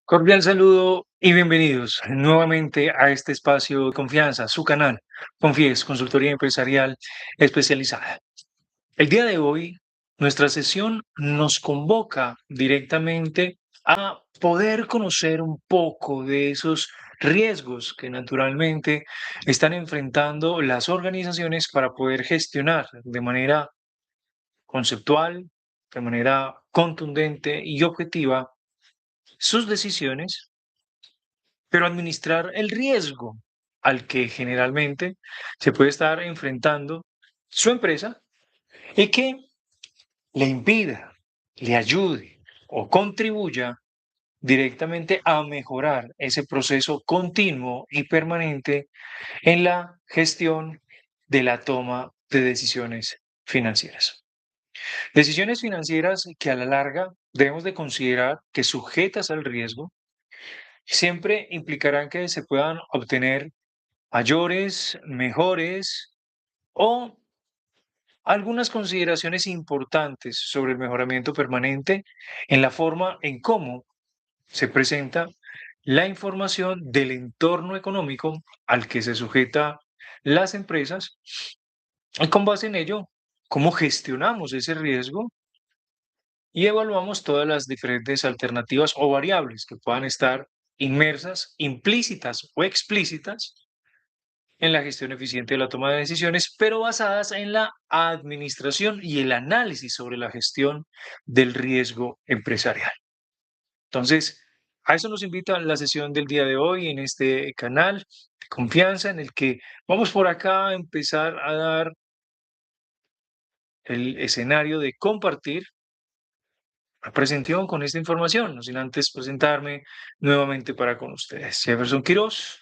Cordial saludo y bienvenidos nuevamente a este espacio de confianza, su canal, Confíes, consultoría empresarial especializada. El día de hoy, nuestra sesión nos convoca directamente a poder conocer un poco de esos riesgos que naturalmente están enfrentando las organizaciones para poder gestionar de manera conceptual, de manera contundente y objetiva sus decisiones, pero administrar el riesgo al que generalmente se puede estar enfrentando su empresa y que le impida, le ayude o contribuya directamente a mejorar ese proceso continuo y permanente en la gestión de la toma de decisiones financieras. Decisiones financieras que a la larga debemos de considerar que sujetas al riesgo siempre implicarán que se puedan obtener mayores, mejores o algunas consideraciones importantes sobre el mejoramiento permanente en la forma en cómo se presenta la información del entorno económico al que se sujeta las empresas y con base en ello, cómo gestionamos ese riesgo y evaluamos todas las diferentes alternativas o variables que puedan estar inmersas, implícitas o explícitas en la gestión eficiente de la toma de decisiones, pero basadas en la administración y el análisis sobre la gestión del riesgo empresarial. Entonces, a eso nos invita la sesión del día de hoy en este canal de confianza en el que vamos por acá a empezar a dar el escenario de compartir la presentación con esta información, no sin antes presentarme nuevamente para con ustedes. Jefferson Quiroz,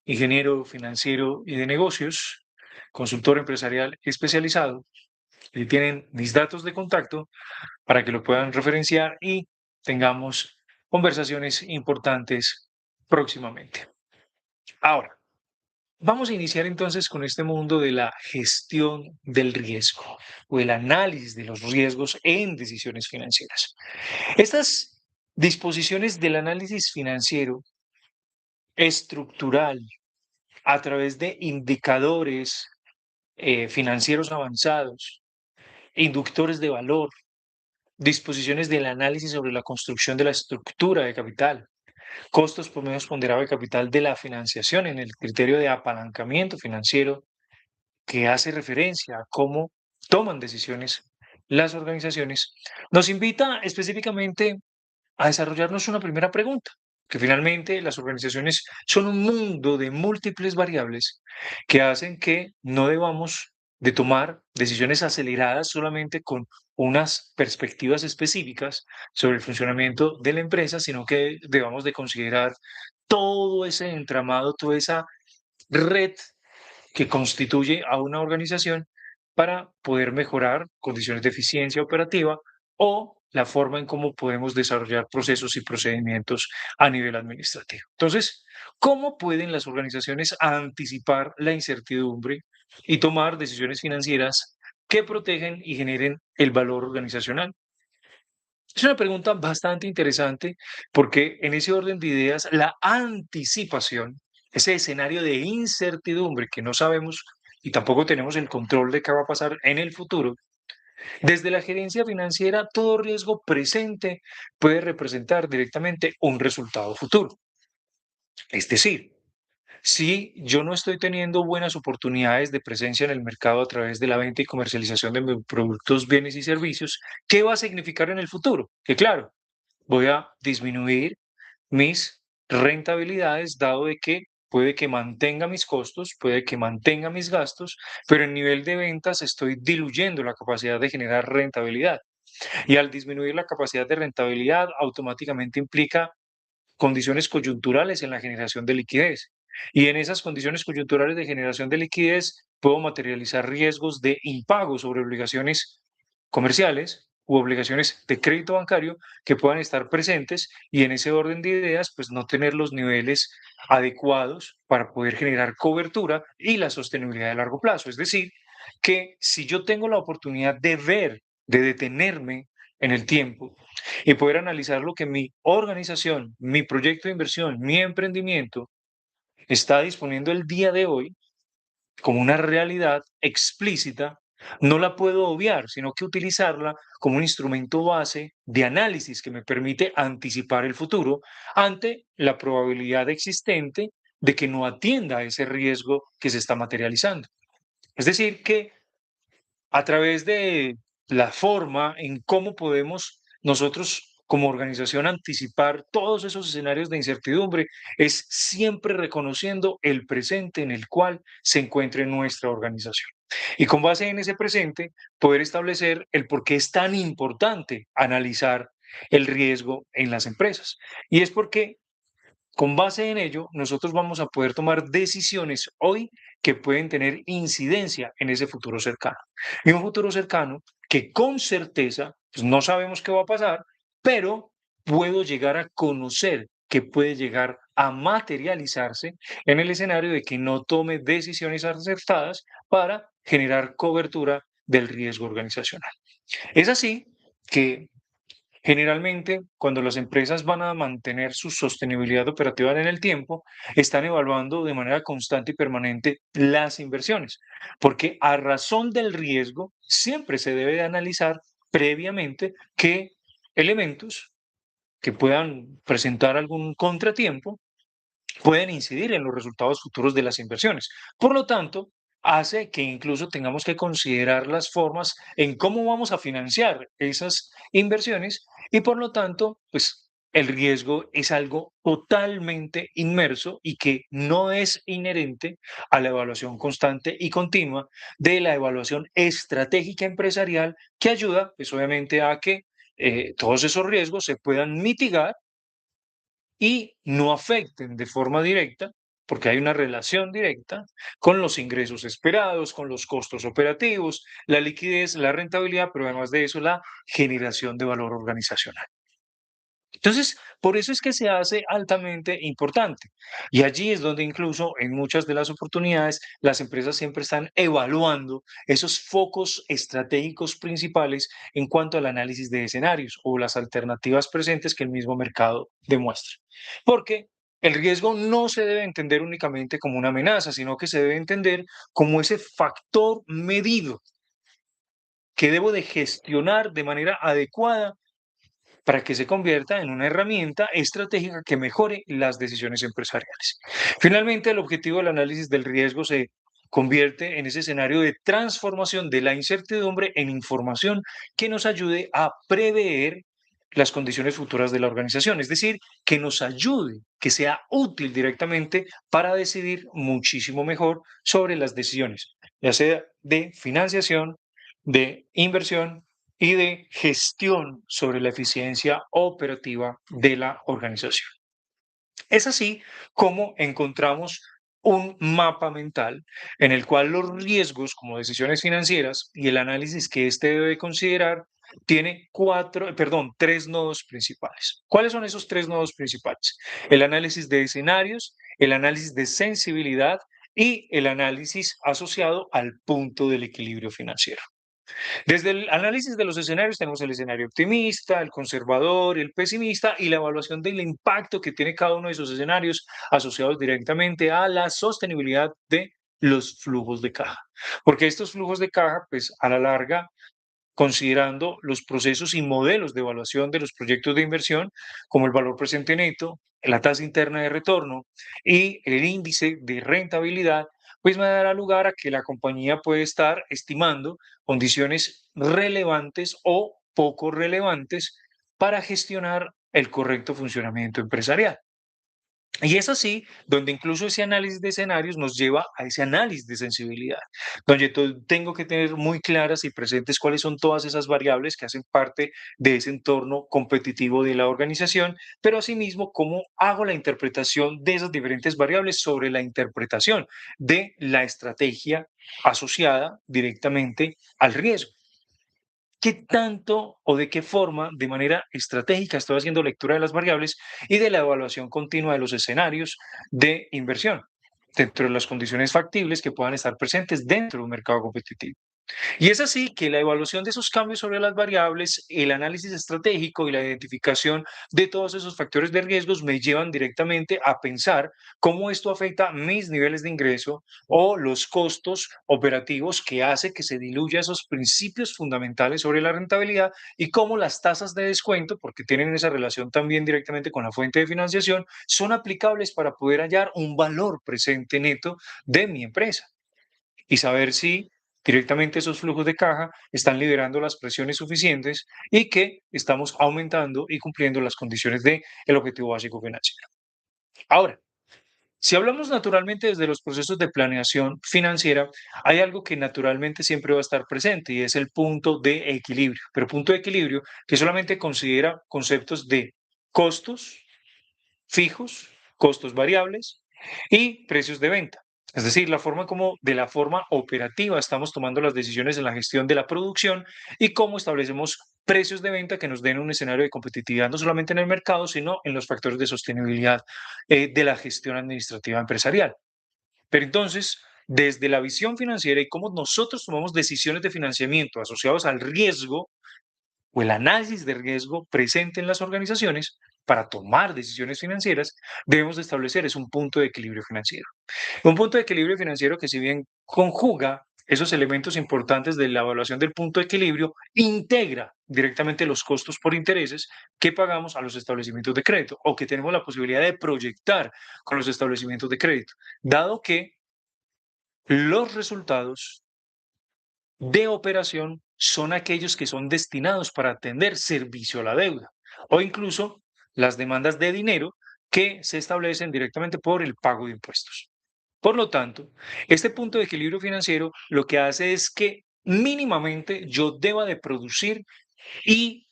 ingeniero financiero y de negocios, consultor empresarial especializado. Y tienen mis datos de contacto para que lo puedan referenciar y tengamos conversaciones importantes próximamente. Ahora, vamos a iniciar entonces con este mundo de la gestión del riesgo o el análisis de los riesgos en decisiones financieras. Estas disposiciones del análisis financiero estructural a través de indicadores financieros avanzados, inductores de valor, disposiciones del análisis sobre la construcción de la estructura de capital, costos por medio ponderado de capital de la financiación en el criterio de apalancamiento financiero que hace referencia a cómo toman decisiones las organizaciones, nos invita específicamente a desarrollarnos una primera pregunta, que finalmente las organizaciones son un mundo de múltiples variables que hacen que no debamos de tomar decisiones aceleradas solamente con unas perspectivas específicas sobre el funcionamiento de la empresa, sino que debamos de considerar todo ese entramado, toda esa red que constituye a una organización para poder mejorar condiciones de eficiencia operativa o la forma en cómo podemos desarrollar procesos y procedimientos a nivel administrativo. Entonces, ¿cómo pueden las organizaciones anticipar la incertidumbre y tomar decisiones financieras que protegen y generen el valor organizacional? Es una pregunta bastante interesante porque en ese orden de ideas, la anticipación, ese escenario de incertidumbre que no sabemos y tampoco tenemos el control de qué va a pasar en el futuro, desde la gerencia financiera, todo riesgo presente puede representar directamente un resultado futuro. Es decir, si yo no estoy teniendo buenas oportunidades de presencia en el mercado a través de la venta y comercialización de mis productos, bienes y servicios, ¿qué va a significar en el futuro? Que claro, voy a disminuir mis rentabilidades, dado de que puede que mantenga mis costos, puede que mantenga mis gastos, pero en nivel de ventas estoy diluyendo la capacidad de generar rentabilidad. Y al disminuir la capacidad de rentabilidad, automáticamente implica condiciones coyunturales en la generación de liquidez. Y en esas condiciones coyunturales de generación de liquidez puedo materializar riesgos de impago sobre obligaciones comerciales u obligaciones de crédito bancario que puedan estar presentes y en ese orden de ideas, pues no tener los niveles adecuados para poder generar cobertura y la sostenibilidad de largo plazo. Es decir, que si yo tengo la oportunidad de ver, de detenerme en el tiempo y poder analizar lo que mi organización, mi proyecto de inversión, mi emprendimiento está disponiendo el día de hoy como una realidad explícita, no la puedo obviar, sino que utilizarla como un instrumento base de análisis que me permite anticipar el futuro ante la probabilidad existente de que no atienda a ese riesgo que se está materializando. Es decir, que a través de la forma en cómo podemos nosotros como organización anticipar todos esos escenarios de incertidumbre es siempre reconociendo el presente en el cual se encuentre nuestra organización. Y con base en ese presente, poder establecer el por qué es tan importante analizar el riesgo en las empresas. Y es porque con base en ello, nosotros vamos a poder tomar decisiones hoy que pueden tener incidencia en ese futuro cercano. Y un futuro cercano que con certeza, pues no sabemos qué va a pasar, pero puedo llegar a conocer que puede llegar a materializarse en el escenario de que no tome decisiones acertadas para generar cobertura del riesgo organizacional. Es así que generalmente, cuando las empresas van a mantener su sostenibilidad operativa en el tiempo, están evaluando de manera constante y permanente las inversiones, porque a razón del riesgo siempre se debe de analizar previamente qué elementos que puedan presentar algún contratiempo pueden incidir en los resultados futuros de las inversiones. Por lo tanto, hace que incluso tengamos que considerar las formas en cómo vamos a financiar esas inversiones y por lo tanto, pues el riesgo es algo totalmente inmerso y que no es inherente a la evaluación constante y continua de la evaluación estratégica empresarial que ayuda, pues obviamente, a que todos esos riesgos se puedan mitigar y no afecten de forma directa, porque hay una relación directa con los ingresos esperados, con los costos operativos, la liquidez, la rentabilidad, pero además de eso, la generación de valor organizacional. Entonces, por eso es que se hace altamente importante. Y allí es donde incluso en muchas de las oportunidades las empresas siempre están evaluando esos focos estratégicos principales en cuanto al análisis de escenarios o las alternativas presentes que el mismo mercado demuestra. Porque el riesgo no se debe entender únicamente como una amenaza, sino que se debe entender como ese factor medido que debo de gestionar de manera adecuada para que se convierta en una herramienta estratégica que mejore las decisiones empresariales. Finalmente, el objetivo del análisis del riesgo se convierte en ese escenario de transformación de la incertidumbre en información que nos ayude a prever las condiciones futuras de la organización, es decir, que nos ayude, que sea útil directamente para decidir muchísimo mejor sobre las decisiones, ya sea de financiación, de inversión y de gestión sobre la eficiencia operativa de la organización. Es así como encontramos un mapa mental en el cual los riesgos como decisiones financieras y el análisis que éste debe considerar tiene tres nodos principales. ¿Cuáles son esos tres nodos principales? El análisis de escenarios, el análisis de sensibilidad y el análisis asociado al punto del equilibrio financiero. Desde el análisis de los escenarios tenemos el escenario optimista, el conservador, el pesimista y la evaluación del impacto que tiene cada uno de esos escenarios asociados directamente a la sostenibilidad de los flujos de caja. Porque estos flujos de caja, pues a la larga, considerando los procesos y modelos de evaluación de los proyectos de inversión, como el valor presente neto, la tasa interna de retorno y el índice de rentabilidad, pues me dará lugar a que la compañía puede estar estimando condiciones relevantes o poco relevantes para gestionar el correcto funcionamiento empresarial. Y es así donde incluso ese análisis de escenarios nos lleva a ese análisis de sensibilidad, donde tengo que tener muy claras y presentes cuáles son todas esas variables que hacen parte de ese entorno competitivo de la organización, pero asimismo cómo hago la interpretación de esas diferentes variables sobre la interpretación de la estrategia asociada directamente al riesgo. ¿Qué tanto o de qué forma, de manera estratégica, estoy haciendo lectura de las variables y de la evaluación continua de los escenarios de inversión dentro de las condiciones factibles que puedan estar presentes dentro de un mercado competitivo? Y es así que la evaluación de esos cambios sobre las variables, el análisis estratégico y la identificación de todos esos factores de riesgos me llevan directamente a pensar cómo esto afecta mis niveles de ingreso o los costos operativos que hace que se diluya esos principios fundamentales sobre la rentabilidad y cómo las tasas de descuento, porque tienen esa relación también directamente con la fuente de financiación, son aplicables para poder hallar un valor presente neto de mi empresa y saber si directamente esos flujos de caja están liberando las presiones suficientes y que estamos aumentando y cumpliendo las condiciones del objetivo básico financiero. Ahora, si hablamos naturalmente desde los procesos de planeación financiera, hay algo que naturalmente siempre va a estar presente y es el punto de equilibrio, pero punto de equilibrio que solamente considera conceptos de costos fijos, costos variables y precios de venta. Es decir, la forma como de la forma operativa estamos tomando las decisiones en la gestión de la producción y cómo establecemos precios de venta que nos den un escenario de competitividad no solamente en el mercado, sino en los factores de sostenibilidad de la gestión administrativa empresarial. Pero entonces, desde la visión financiera y cómo nosotros tomamos decisiones de financiamiento asociados al riesgo, o el análisis de riesgo presente en las organizaciones para tomar decisiones financieras, debemos de establecer es un punto de equilibrio financiero. Un punto de equilibrio financiero que si bien conjuga esos elementos importantes de la evaluación del punto de equilibrio, integra directamente los costos por intereses que pagamos a los establecimientos de crédito o que tenemos la posibilidad de proyectar con los establecimientos de crédito, dado que los resultados de operación son aquellos que son destinados para atender servicio a la deuda o incluso las demandas de dinero que se establecen directamente por el pago de impuestos. Por lo tanto, este punto de equilibrio financiero lo que hace es que mínimamente yo deba de producir y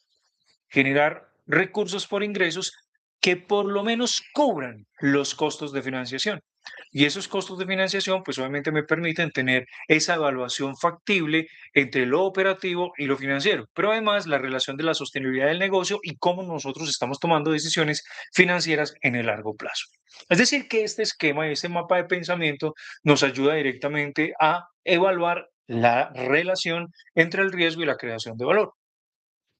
generar recursos por ingresos que por lo menos cubran los costos de financiación. Y esos costos de financiación, pues obviamente me permiten tener esa evaluación factible entre lo operativo y lo financiero, pero además la relación de la sostenibilidad del negocio y cómo nosotros estamos tomando decisiones financieras en el largo plazo. Es decir, que este esquema, este mapa de pensamiento nos ayuda directamente a evaluar la relación entre el riesgo y la creación de valor.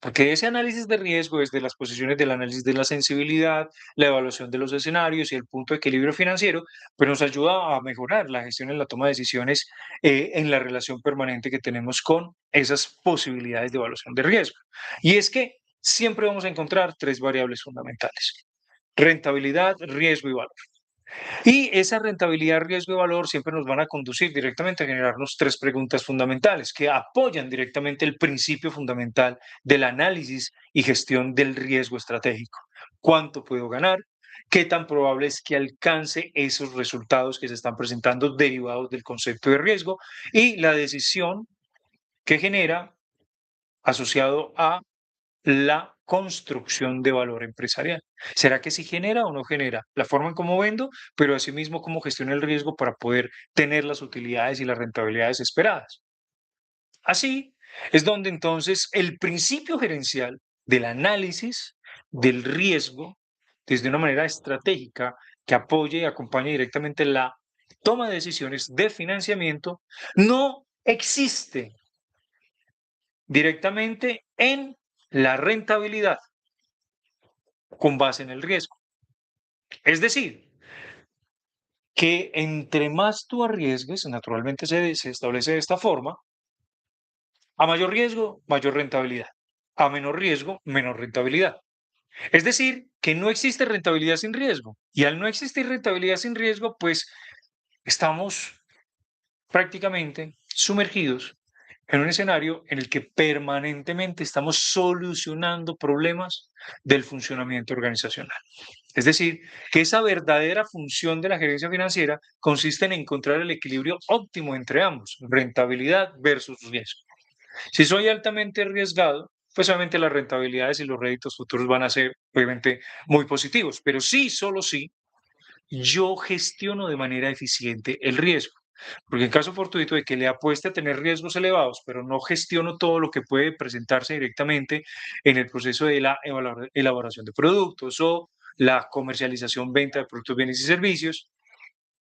Porque ese análisis de riesgo es de las posiciones del análisis de la sensibilidad, la evaluación de los escenarios y el punto de equilibrio financiero, pero nos ayuda a mejorar la gestión en la toma de decisiones en la relación permanente que tenemos con esas posibilidades de evaluación de riesgo. Y es que siempre vamos a encontrar tres variables fundamentales: rentabilidad, riesgo y valor. Y esa rentabilidad, riesgo y valor siempre nos van a conducir directamente a generarnos tres preguntas fundamentales que apoyan directamente el principio fundamental del análisis y gestión del riesgo estratégico. ¿Cuánto puedo ganar? ¿Qué tan probable es que alcance esos resultados que se están presentando derivados del concepto de riesgo? Y la decisión que genera asociado a la construcción de valor empresarial. ¿Será que sí genera o no genera? La forma en cómo vendo, pero asimismo cómo gestiono el riesgo para poder tener las utilidades y las rentabilidades esperadas. Así es donde entonces el principio gerencial del análisis del riesgo desde una manera estratégica que apoye y acompañe directamente la toma de decisiones de financiamiento no existe directamente en la rentabilidad con base en el riesgo. Es decir, que entre más tú arriesgues, naturalmente se establece de esta forma, a mayor riesgo, mayor rentabilidad. A menor riesgo, menor rentabilidad. Es decir, que no existe rentabilidad sin riesgo. Y al no existir rentabilidad sin riesgo, pues estamos prácticamente sumergidos en un escenario en el que permanentemente estamos solucionando problemas del funcionamiento organizacional. Es decir, que esa verdadera función de la gerencia financiera consiste en encontrar el equilibrio óptimo entre ambos, rentabilidad versus riesgo. Si soy altamente arriesgado, pues obviamente las rentabilidades y los réditos futuros van a ser obviamente muy positivos, pero sí, solo sí, yo gestiono de manera eficiente el riesgo. Porque en caso fortuito de que le apueste a tener riesgos elevados, pero no gestiono todo lo que puede presentarse directamente en el proceso de la elaboración de productos o la comercialización, venta de productos, bienes y servicios,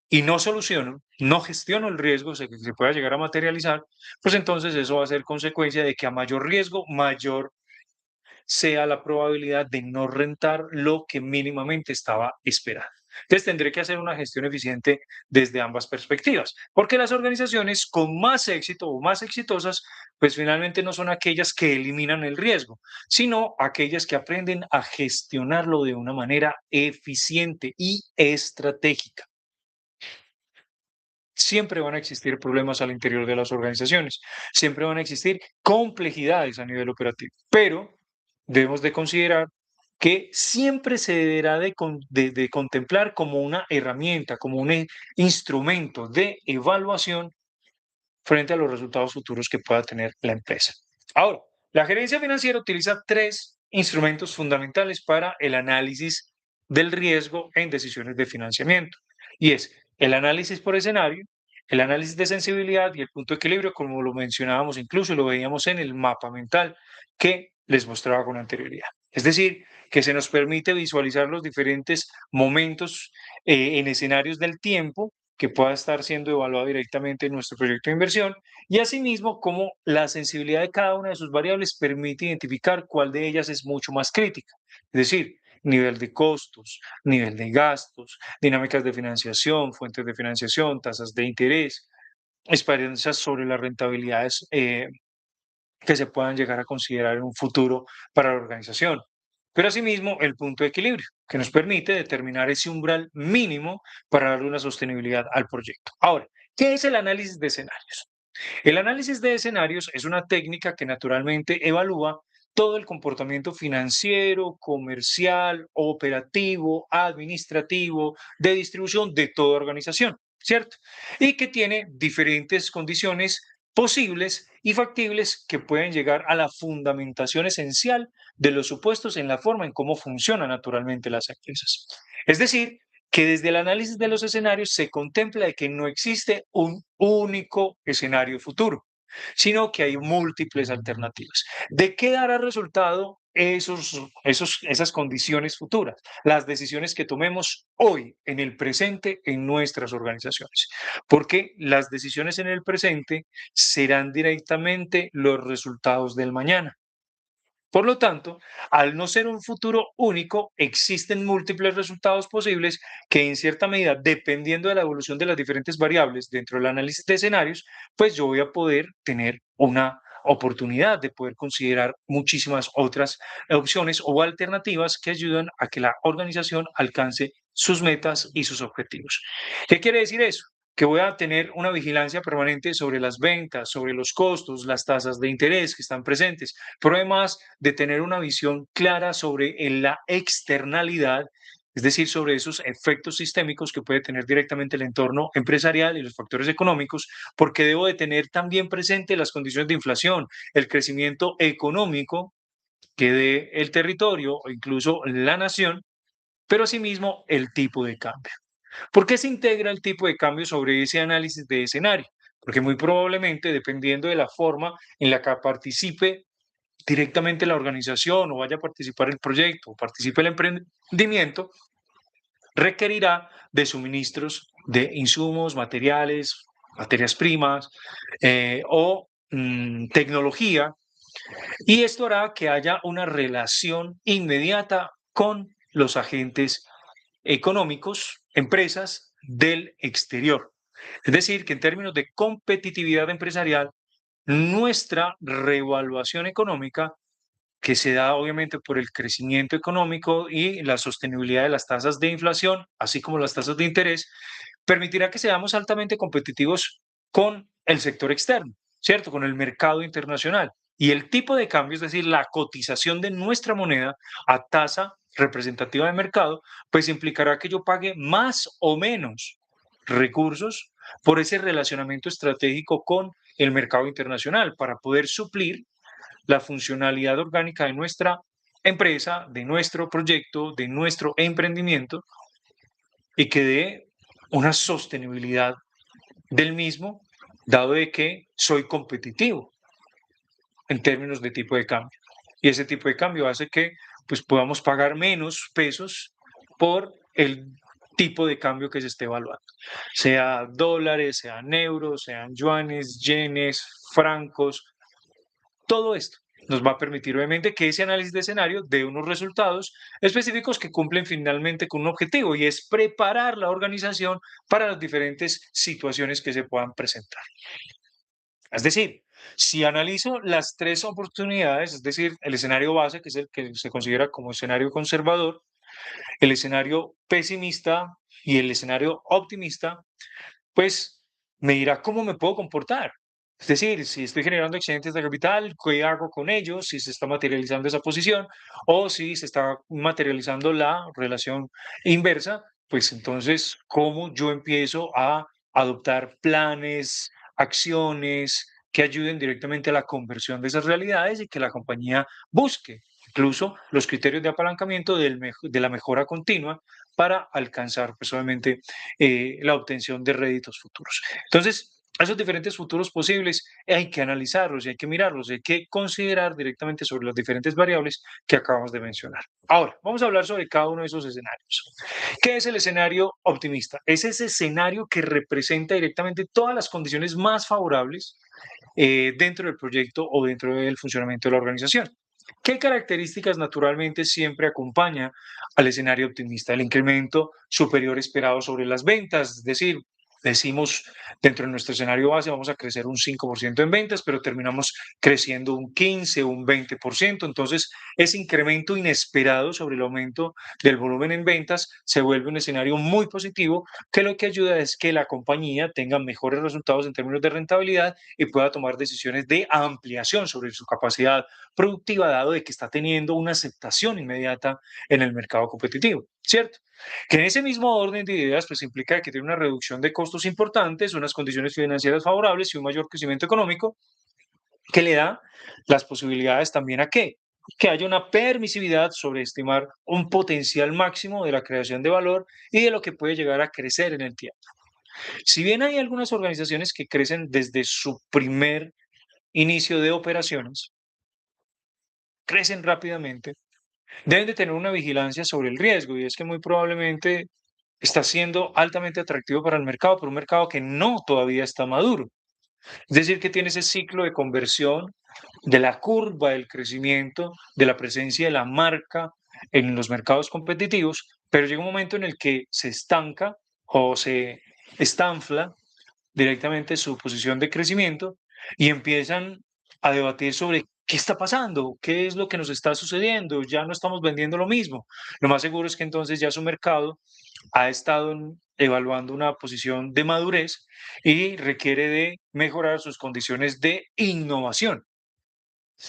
y no soluciono, no gestiono el riesgo que se pueda llegar a materializar, pues entonces eso va a ser consecuencia de que a mayor riesgo, mayor sea la probabilidad de no rentar lo que mínimamente estaba esperando. Entonces tendré que hacer una gestión eficiente desde ambas perspectivas, porque las organizaciones con más éxito o más exitosas, pues finalmente no son aquellas que eliminan el riesgo, sino aquellas que aprenden a gestionarlo de una manera eficiente y estratégica. Siempre van a existir problemas al interior de las organizaciones, siempre van a existir complejidades a nivel operativo, pero debemos de considerar que siempre se deberá de contemplar como una herramienta, como un instrumento de evaluación frente a los resultados futuros que pueda tener la empresa. Ahora, la gerencia financiera utiliza tres instrumentos fundamentales para el análisis del riesgo en decisiones de financiamiento. Y es el análisis por escenario, el análisis de sensibilidad y el punto de equilibrio, como lo mencionábamos incluso, lo veíamos en el mapa mental que les mostraba con anterioridad. Es decir, que se nos permite visualizar los diferentes momentos en escenarios del tiempo que pueda estar siendo evaluado directamente en nuestro proyecto de inversión y asimismo cómo la sensibilidad de cada una de sus variables permite identificar cuál de ellas es mucho más crítica. Es decir, nivel de costos, nivel de gastos, dinámicas de financiación, fuentes de financiación, tasas de interés, experiencias sobre las rentabilidades que se puedan llegar a considerar en un futuro para la organización. Pero asimismo, el punto de equilibrio, que nos permite determinar ese umbral mínimo para darle una sostenibilidad al proyecto. Ahora, ¿qué es el análisis de escenarios? El análisis de escenarios es una técnica que naturalmente evalúa todo el comportamiento financiero, comercial, operativo, administrativo, de distribución de toda organización, ¿cierto? Y que tiene diferentes condiciones posibles y factibles que pueden llegar a la fundamentación esencial de los supuestos en la forma en cómo funcionan naturalmente las empresas. Es decir, que desde el análisis de los escenarios se contempla de que no existe un único escenario futuro, sino que hay múltiples alternativas. ¿De qué dará resultado esas condiciones futuras? Las decisiones que tomemos hoy, en el presente, en nuestras organizaciones. Porque las decisiones en el presente serán directamente los resultados del mañana. Por lo tanto, al no ser un futuro único, existen múltiples resultados posibles que en cierta medida, dependiendo de la evolución de las diferentes variables dentro del análisis de escenarios, pues yo voy a poder tener una oportunidad de poder considerar muchísimas otras opciones o alternativas que ayudan a que la organización alcance sus metas y sus objetivos. ¿Qué quiere decir eso? Que voy a tener una vigilancia permanente sobre las ventas, sobre los costos, las tasas de interés que están presentes, pero además de tener una visión clara sobre la externalidad, es decir, sobre esos efectos sistémicos que puede tener directamente el entorno empresarial y los factores económicos, porque debo de tener también presente las condiciones de inflación, el crecimiento económico que dé el territorio o incluso la nación, pero asimismo el tipo de cambio. ¿Por qué se integra el tipo de cambio sobre ese análisis de escenario? Porque muy probablemente, dependiendo de la forma en la que participe directamente la organización o vaya a participar el proyecto o participe el emprendimiento, requerirá de suministros de insumos, materiales, materias primas o tecnología, y esto hará que haya una relación inmediata con los agentes económicos, empresas del exterior. Es decir, que en términos de competitividad empresarial, nuestra reevaluación económica, que se da obviamente por el crecimiento económico y la sostenibilidad de las tasas de inflación, así como las tasas de interés, permitirá que seamos altamente competitivos con el sector externo, ¿cierto? Con el mercado internacional. Y el tipo de cambio, es decir, la cotización de nuestra moneda a tasa representativa de mercado, pues implicará que yo pague más o menos recursos por ese relacionamiento estratégico con el mercado internacional para poder suplir la funcionalidad orgánica de nuestra empresa, de nuestro proyecto, de nuestro emprendimiento y que dé una sostenibilidad del mismo, dado de que soy competitivo en términos de tipo de cambio. Y ese tipo de cambio hace que pues, podamos pagar menos pesos por el tipo de cambio que se esté evaluando, sea dólares, sean euros, sean yuanes, yenes, francos, todo esto nos va a permitir, obviamente, que ese análisis de escenario dé unos resultados específicos que cumplen finalmente con un objetivo y es preparar la organización para las diferentes situaciones que se puedan presentar. Es decir, si analizo las tres oportunidades, es decir, el escenario base, que es el que se considera como escenario conservador, el escenario pesimista y el escenario optimista, pues me dirá cómo me puedo comportar. Es decir, si estoy generando excedentes de capital, ¿qué hago con ellos? Si se está materializando esa posición o si se está materializando la relación inversa, pues entonces, ¿cómo yo empiezo a adoptar planes, acciones que ayuden directamente a la conversión de esas realidades y que la compañía busque incluso los criterios de apalancamiento de la mejora continua para alcanzar, pues obviamente, la obtención de réditos futuros? Entonces, esos diferentes futuros posibles hay que analizarlos y hay que mirarlos, hay que considerar directamente sobre las diferentes variables que acabamos de mencionar. Ahora, vamos a hablar sobre cada uno de esos escenarios. ¿Qué es el escenario optimista? Es ese escenario que representa directamente todas las condiciones más favorables dentro del proyecto o dentro del funcionamiento de la organización. ¿Qué características naturalmente siempre acompaña al escenario optimista? El incremento superior esperado sobre las ventas, es decir, decimos dentro de nuestro escenario base vamos a crecer un 5% en ventas, pero terminamos creciendo un 15, un 20%. Entonces, ese incremento inesperado sobre el aumento del volumen en ventas se vuelve un escenario muy positivo que lo que ayuda es que la compañía tenga mejores resultados en términos de rentabilidad y pueda tomar decisiones de ampliación sobre su capacidad productiva, dado de que está teniendo una aceptación inmediata en el mercado competitivo, ¿cierto? Que en ese mismo orden de ideas, pues implica que tiene una reducción de costos importantes, unas condiciones financieras favorables y un mayor crecimiento económico que le da las posibilidades también a qué? Que haya una permisividad sobre estimar un potencial máximo de la creación de valor y de lo que puede llegar a crecer en el tiempo. Si bien hay algunas organizaciones que crecen desde su primer inicio de operaciones, crecen rápidamente, deben de tener una vigilancia sobre el riesgo y es que muy probablemente está siendo altamente atractivo para el mercado, pero un mercado que no todavía está maduro. Es decir, que tiene ese ciclo de conversión de la curva del crecimiento, de la presencia de la marca en los mercados competitivos, pero llega un momento en el que se estanca o se estanfla directamente su posición de crecimiento y empiezan a debatir sobre qué está pasando, qué es lo que nos está sucediendo, ya no estamos vendiendo lo mismo. Lo más seguro es que entonces ya su mercado ha estado evaluando una posición de madurez y requiere de mejorar sus condiciones de innovación,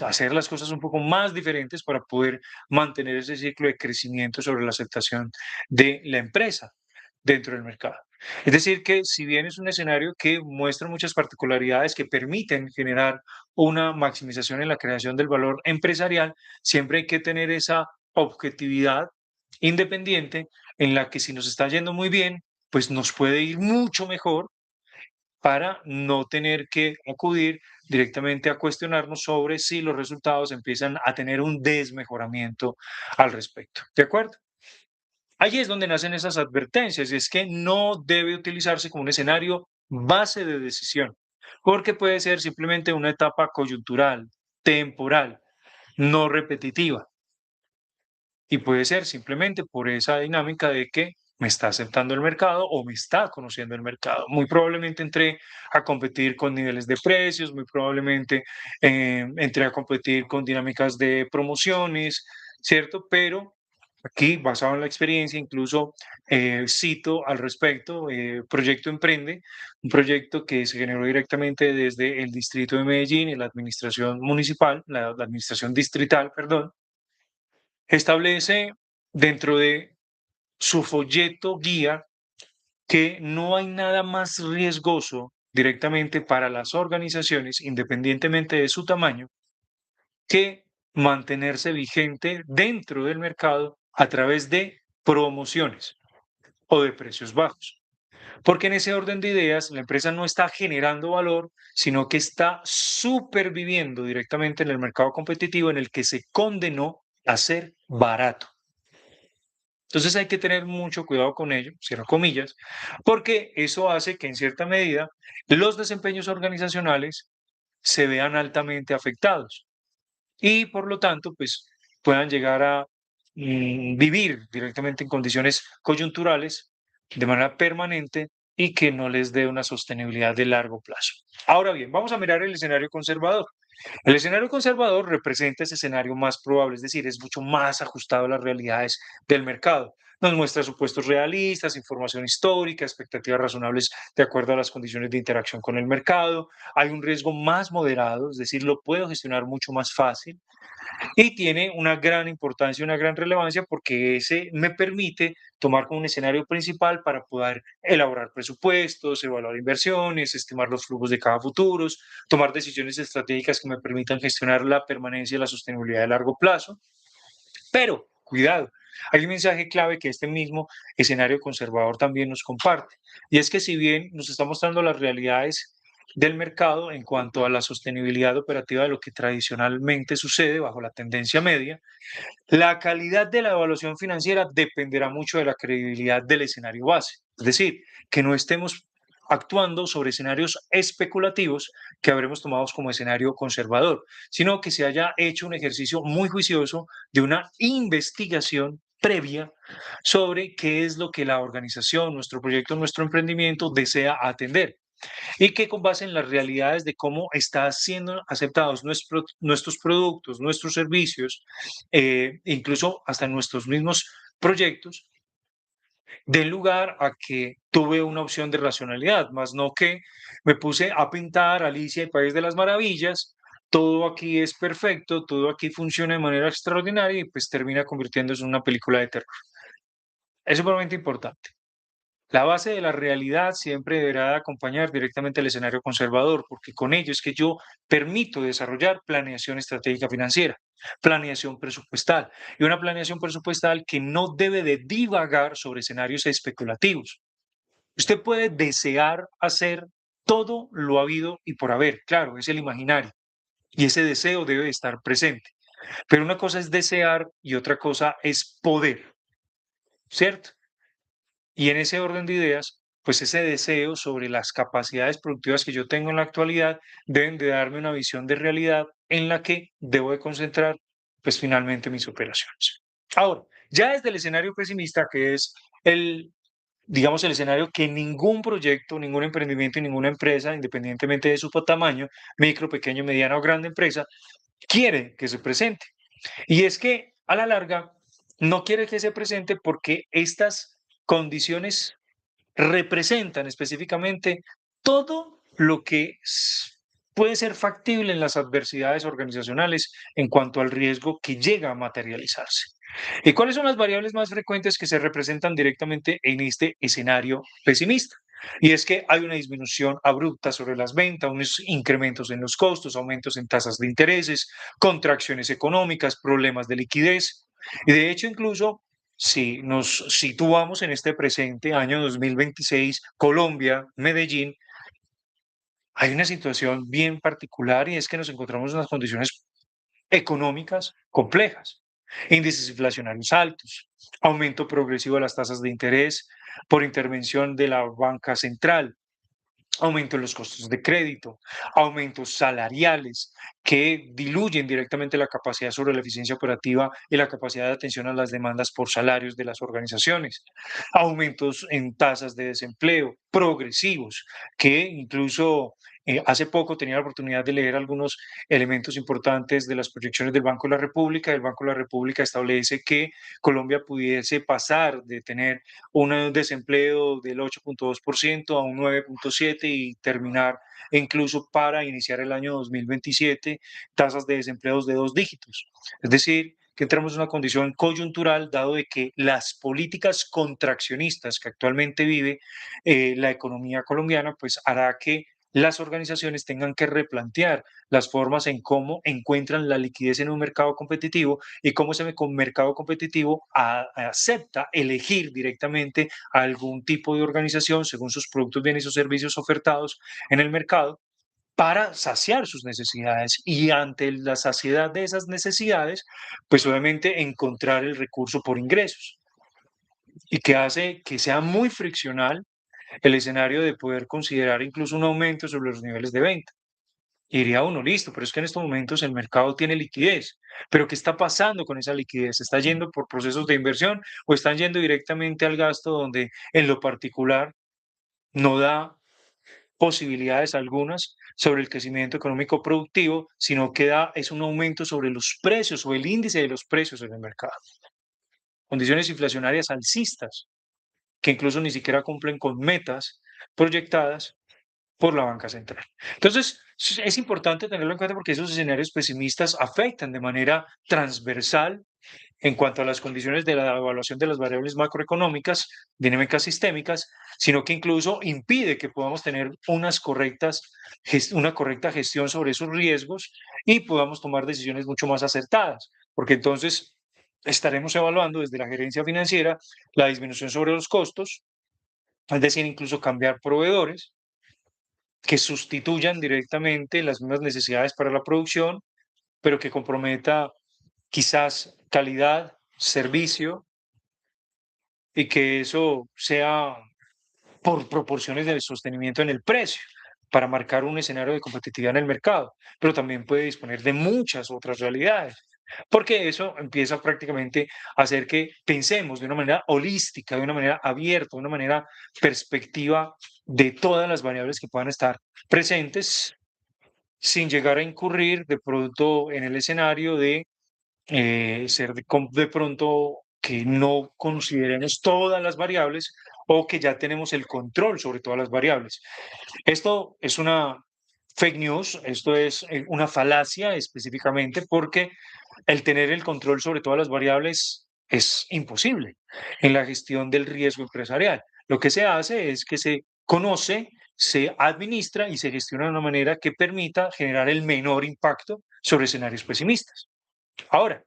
hacer las cosas un poco más diferentes para poder mantener ese ciclo de crecimiento sobre la aceptación de la empresa dentro del mercado. Es decir, que si bien es un escenario que muestra muchas particularidades que permiten generar una maximización en la creación del valor empresarial, siempre hay que tener esa objetividad independiente en la que si nos está yendo muy bien, pues nos puede ir mucho mejor para no tener que acudir directamente a cuestionarnos sobre si los resultados empiezan a tener un desmejoramiento al respecto. ¿De acuerdo? Allí es donde nacen esas advertencias, y es que no debe utilizarse como un escenario base de decisión, porque puede ser simplemente una etapa coyuntural, temporal, no repetitiva, y puede ser simplemente por esa dinámica de que me está aceptando el mercado o me está conociendo el mercado. Muy probablemente entré a competir con niveles de precios, muy probablemente entré a competir con dinámicas de promociones, ¿cierto? Pero aquí, basado en la experiencia, incluso cito al respecto, Proyecto Emprende, un proyecto que se generó directamente desde el distrito de Medellín y la administración municipal, la administración distrital, perdón, establece dentro de su folleto guía que no hay nada más riesgoso directamente para las organizaciones, independientemente de su tamaño, que mantenerse vigente dentro del mercado a través de promociones o de precios bajos. Porque en ese orden de ideas, la empresa no está generando valor, sino que está superviviendo directamente en el mercado competitivo en el que se condenó a ser barato. Entonces hay que tener mucho cuidado con ello, cierro comillas, porque eso hace que en cierta medida los desempeños organizacionales se vean altamente afectados y por lo tanto, pues puedan llegar a vivir directamente en condiciones coyunturales de manera permanente y que no les dé una sostenibilidad de largo plazo. Ahora bien, vamos a mirar el escenario conservador. El escenario conservador representa ese escenario más probable, es decir, es mucho más ajustado a las realidades del mercado. Nos muestra supuestos realistas, información histórica, expectativas razonables de acuerdo a las condiciones de interacción con el mercado. Hay un riesgo más moderado, es decir, lo puedo gestionar mucho más fácil y tiene una gran importancia, una gran relevancia porque ese me permite tomar como un escenario principal para poder elaborar presupuestos, evaluar inversiones, estimar los flujos de cada futuro, tomar decisiones estratégicas que me permitan gestionar la permanencia y la sostenibilidad de largo plazo. Pero, cuidado, hay un mensaje clave que este mismo escenario conservador también nos comparte, y es que si bien nos está mostrando las realidades del mercado en cuanto a la sostenibilidad operativa de lo que tradicionalmente sucede bajo la tendencia media, la calidad de la evaluación financiera dependerá mucho de la credibilidad del escenario base. Es decir, que no estemos actuando sobre escenarios especulativos que habremos tomado como escenario conservador, sino que se haya hecho un ejercicio muy juicioso de una investigación previa sobre qué es lo que la organización, nuestro proyecto, nuestro emprendimiento desea atender y que con base en las realidades de cómo están siendo aceptados nuestros productos, nuestros servicios, incluso hasta nuestros mismos proyectos, den lugar a que tuve una opción de racionalidad, más no que me puse a pintar Alicia y País de las Maravillas, todo aquí es perfecto, todo aquí funciona de manera extraordinaria y pues termina convirtiéndose en una película de terror. Es supremamente importante. La base de la realidad siempre deberá acompañar directamente el escenario conservador, porque con ello es que yo permito desarrollar planeación estratégica financiera, planeación presupuestal y una planeación presupuestal que no debe de divagar sobre escenarios especulativos. Usted puede desear hacer todo lo habido y por haber, claro, es el imaginario y ese deseo debe de estar presente, pero una cosa es desear y otra cosa es poder, ¿cierto? Y en ese orden de ideas, pues ese deseo sobre las capacidades productivas que yo tengo en la actualidad deben de darme una visión de realidad en la que debo de concentrar, pues finalmente mis operaciones. Ahora, ya desde el escenario pesimista, que es el, digamos, el escenario que ningún proyecto, ningún emprendimiento y ninguna empresa, independientemente de su tamaño, micro, pequeño, mediana o grande empresa, quiere que se presente. Y es que a la larga no quiere que se presente porque estas condiciones representan específicamente todo lo que puede ser factible en las adversidades organizacionales en cuanto al riesgo que llega a materializarse. ¿Y cuáles son las variables más frecuentes que se representan directamente en este escenario pesimista? Y es que hay una disminución abrupta sobre las ventas, unos incrementos en los costos, aumentos en tasas de intereses, contracciones económicas, problemas de liquidez. Y de hecho, incluso si nos situamos en este presente año 2026, Colombia, Medellín, hay una situación bien particular y es que nos encontramos en unas condiciones económicas complejas, índices inflacionarios altos, aumento progresivo de las tasas de interés por intervención de la banca central, aumento en los costos de crédito, aumentos salariales que diluyen directamente la capacidad sobre la eficiencia operativa y la capacidad de atención a las demandas por salarios de las organizaciones, aumentos en tasas de desempleo progresivos que incluso hace poco tenía la oportunidad de leer algunos elementos importantes de las proyecciones del Banco de la República. El Banco de la República establece que Colombia pudiese pasar de tener un desempleo del 8.2% a un 9.7% y terminar incluso para iniciar el año 2027 tasas de desempleos de 2 dígitos. Es decir, que entramos en una condición coyuntural dado de que las políticas contraccionistas que actualmente vive la economía colombiana, pues hará que las organizaciones tengan que replantear las formas en cómo encuentran la liquidez en un mercado competitivo y cómo ese mercado competitivo acepta elegir directamente a algún tipo de organización según sus productos, bienes o servicios ofertados en el mercado para saciar sus necesidades y ante la saciedad de esas necesidades, pues obviamente encontrar el recurso por ingresos. y que hace que sea muy friccional el escenario de poder considerar incluso un aumento sobre los niveles de venta. Y diría uno, listo, pero es que en estos momentos el mercado tiene liquidez. Pero ¿qué está pasando con esa liquidez? ¿Está yendo por procesos de inversión o están yendo directamente al gasto donde en lo particular no da posibilidades algunas sobre el crecimiento económico productivo, sino que da es un aumento sobre los precios o el índice de los precios en el mercado? Condiciones inflacionarias alcistas que incluso ni siquiera cumplen con metas proyectadas por la banca central. Entonces, es importante tenerlo en cuenta porque esos escenarios pesimistas afectan de manera transversal en cuanto a las condiciones de la evaluación de las variables macroeconómicas, dinámicas sistémicas, sino que incluso impide que podamos tener una correcta gestión sobre esos riesgos y podamos tomar decisiones mucho más acertadas, porque entonces estaremos evaluando desde la gerencia financiera la disminución sobre los costos, es decir, incluso cambiar proveedores que sustituyan directamente las mismas necesidades para la producción, pero que comprometa quizás calidad, servicio, y que eso sea por proporciones de sostenimiento en el precio para marcar un escenario de competitividad en el mercado, pero también puede disponer de muchas otras realidades, porque eso empieza prácticamente a hacer que pensemos de una manera holística, de una manera abierta, de una manera perspectiva de todas las variables que puedan estar presentes sin llegar a incurrir de pronto en el escenario de ser de pronto que no consideremos todas las variables o que ya tenemos el control sobre todas las variables. Esto es una fake news, esto es una falacia específicamente porque el tener el control sobre todas las variables es imposible en la gestión del riesgo empresarial. Lo que se hace es que se conoce, se administra y se gestiona de una manera que permita generar el menor impacto sobre escenarios pesimistas. Ahora,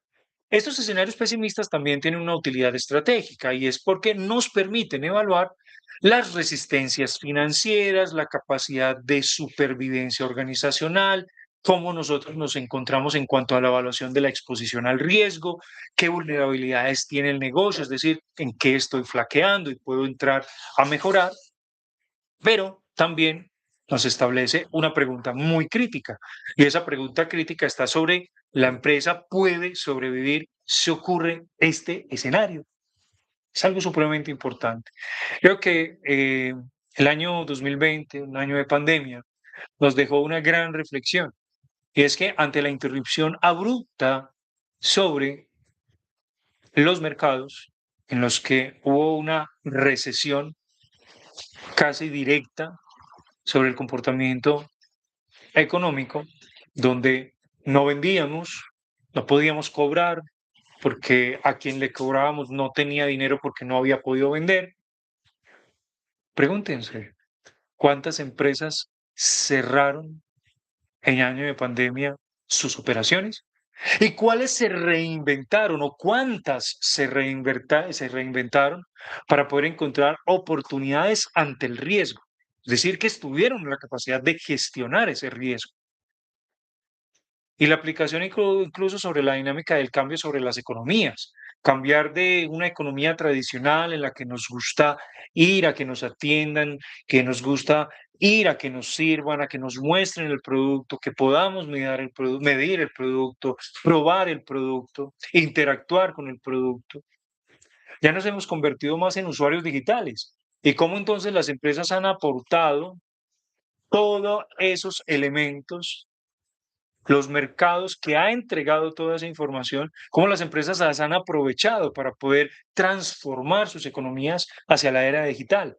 estos escenarios pesimistas también tienen una utilidad estratégica y es porque nos permiten evaluar las resistencias financieras, la capacidad de supervivencia organizacional, cómo nosotros nos encontramos en cuanto a la evaluación de la exposición al riesgo, qué vulnerabilidades tiene el negocio, es decir, en qué estoy flaqueando y puedo entrar a mejorar, pero también nos establece una pregunta muy crítica y esa pregunta crítica está sobre la empresa puede sobrevivir si ocurre este escenario. Es algo supremamente importante. Creo que el año 2020, un año de pandemia, nos dejó una gran reflexión y es que ante la interrupción abrupta sobre los mercados en los que hubo una recesión casi directa sobre el comportamiento económico, donde no vendíamos, no podíamos cobrar, porque a quien le cobrábamos no tenía dinero porque no había podido vender. Pregúntense, ¿cuántas empresas cerraron en año de pandemia sus operaciones? ¿Y cuáles se reinventaron o cuántas se reinventaron para poder encontrar oportunidades ante el riesgo? Es decir, que estuvieron en la capacidad de gestionar ese riesgo. Y la aplicación incluso sobre la dinámica del cambio sobre las economías. Cambiar de una economía tradicional en la que nos gusta ir a que nos atiendan, que nos gusta ir a que nos sirvan, a que nos muestren el producto, que podamos medir el producto, probar el producto, interactuar con el producto. Ya nos hemos convertido más en usuarios digitales. ¿Y cómo entonces las empresas han aportado todos esos elementos, los mercados que ha entregado toda esa información, cómo las empresas las han aprovechado para poder transformar sus economías hacia la era digital?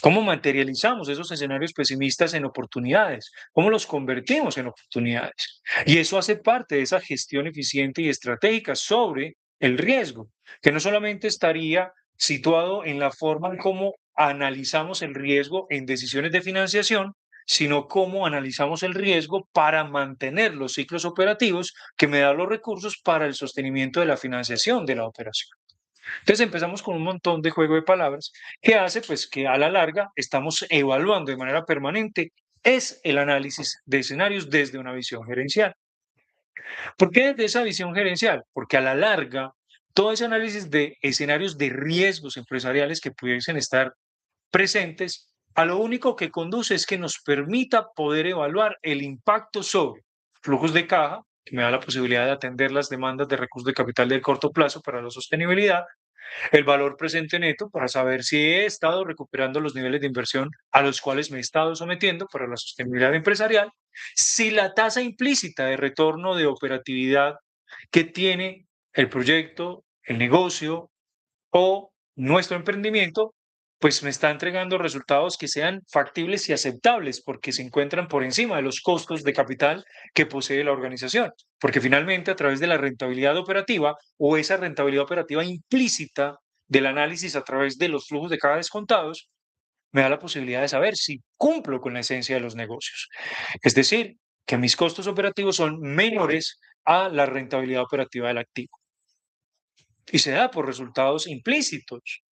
¿Cómo materializamos esos escenarios pesimistas en oportunidades? ¿Cómo los convertimos en oportunidades? Y eso hace parte de esa gestión eficiente y estratégica sobre el riesgo, que no solamente estaría situado en la forma en cómo analizamos el riesgo en decisiones de financiación, sino cómo analizamos el riesgo para mantener los ciclos operativos que me dan los recursos para el sostenimiento de la financiación de la operación. Entonces empezamos con un montón de juego de palabras que hace pues que a la larga estamos evaluando de manera permanente es el análisis de escenarios desde una visión gerencial. ¿Por qué desde esa visión gerencial? Porque a la larga Todo ese análisis de escenarios de riesgos empresariales que pudiesen estar presentes, a lo único que conduce es que nos permita poder evaluar el impacto sobre flujos de caja, que me da la posibilidad de atender las demandas de recursos de capital de corto plazo para la sostenibilidad, el valor presente neto para saber si he estado recuperando los niveles de inversión a los cuales me he estado sometiendo para la sostenibilidad empresarial, si la tasa implícita de retorno de operatividad que tiene el proyecto, el negocio o nuestro emprendimiento, pues me está entregando resultados que sean factibles y aceptables porque se encuentran por encima de los costos de capital que posee la organización. Porque finalmente a través de la rentabilidad operativa o esa rentabilidad operativa implícita del análisis a través de los flujos de caja descontados, me da la posibilidad de saber si cumplo con la esencia de los negocios. Es decir, que mis costos operativos son menores a la rentabilidad operativa del activo. Y se da por resultados implícitos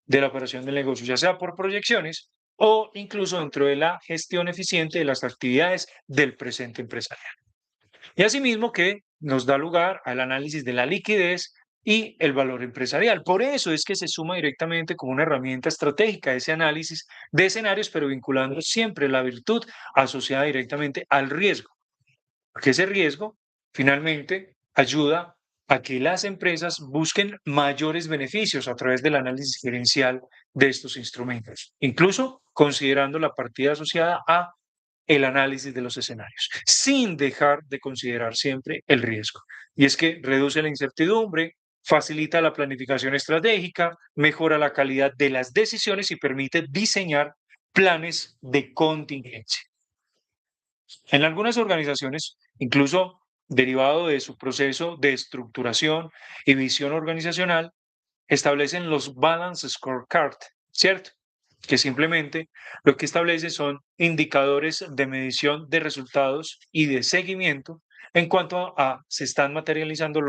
de la operación del negocio, ya sea por proyecciones o incluso dentro de la gestión eficiente de las actividades del presente empresarial. Y asimismo que nos da lugar al análisis de la liquidez y el valor empresarial. Por eso es que se suma directamente como una herramienta estratégica ese análisis de escenarios, pero vinculando siempre la virtud asociada directamente al riesgo, porque ese riesgo finalmente ayuda a que las empresas busquen mayores beneficios a través del análisis gerencial de estos instrumentos, incluso considerando la partida asociada a el análisis de los escenarios, sin dejar de considerar siempre el riesgo. Y es que reduce la incertidumbre, facilita la planificación estratégica, mejora la calidad de las decisiones y permite diseñar planes de contingencia. En algunas organizaciones, incluso derivado de su proceso de estructuración y visión organizacional, establecen los Balance Scorecard, ¿cierto? Que simplemente lo que establece son indicadores de medición de resultados y de seguimiento en cuanto a se están materializando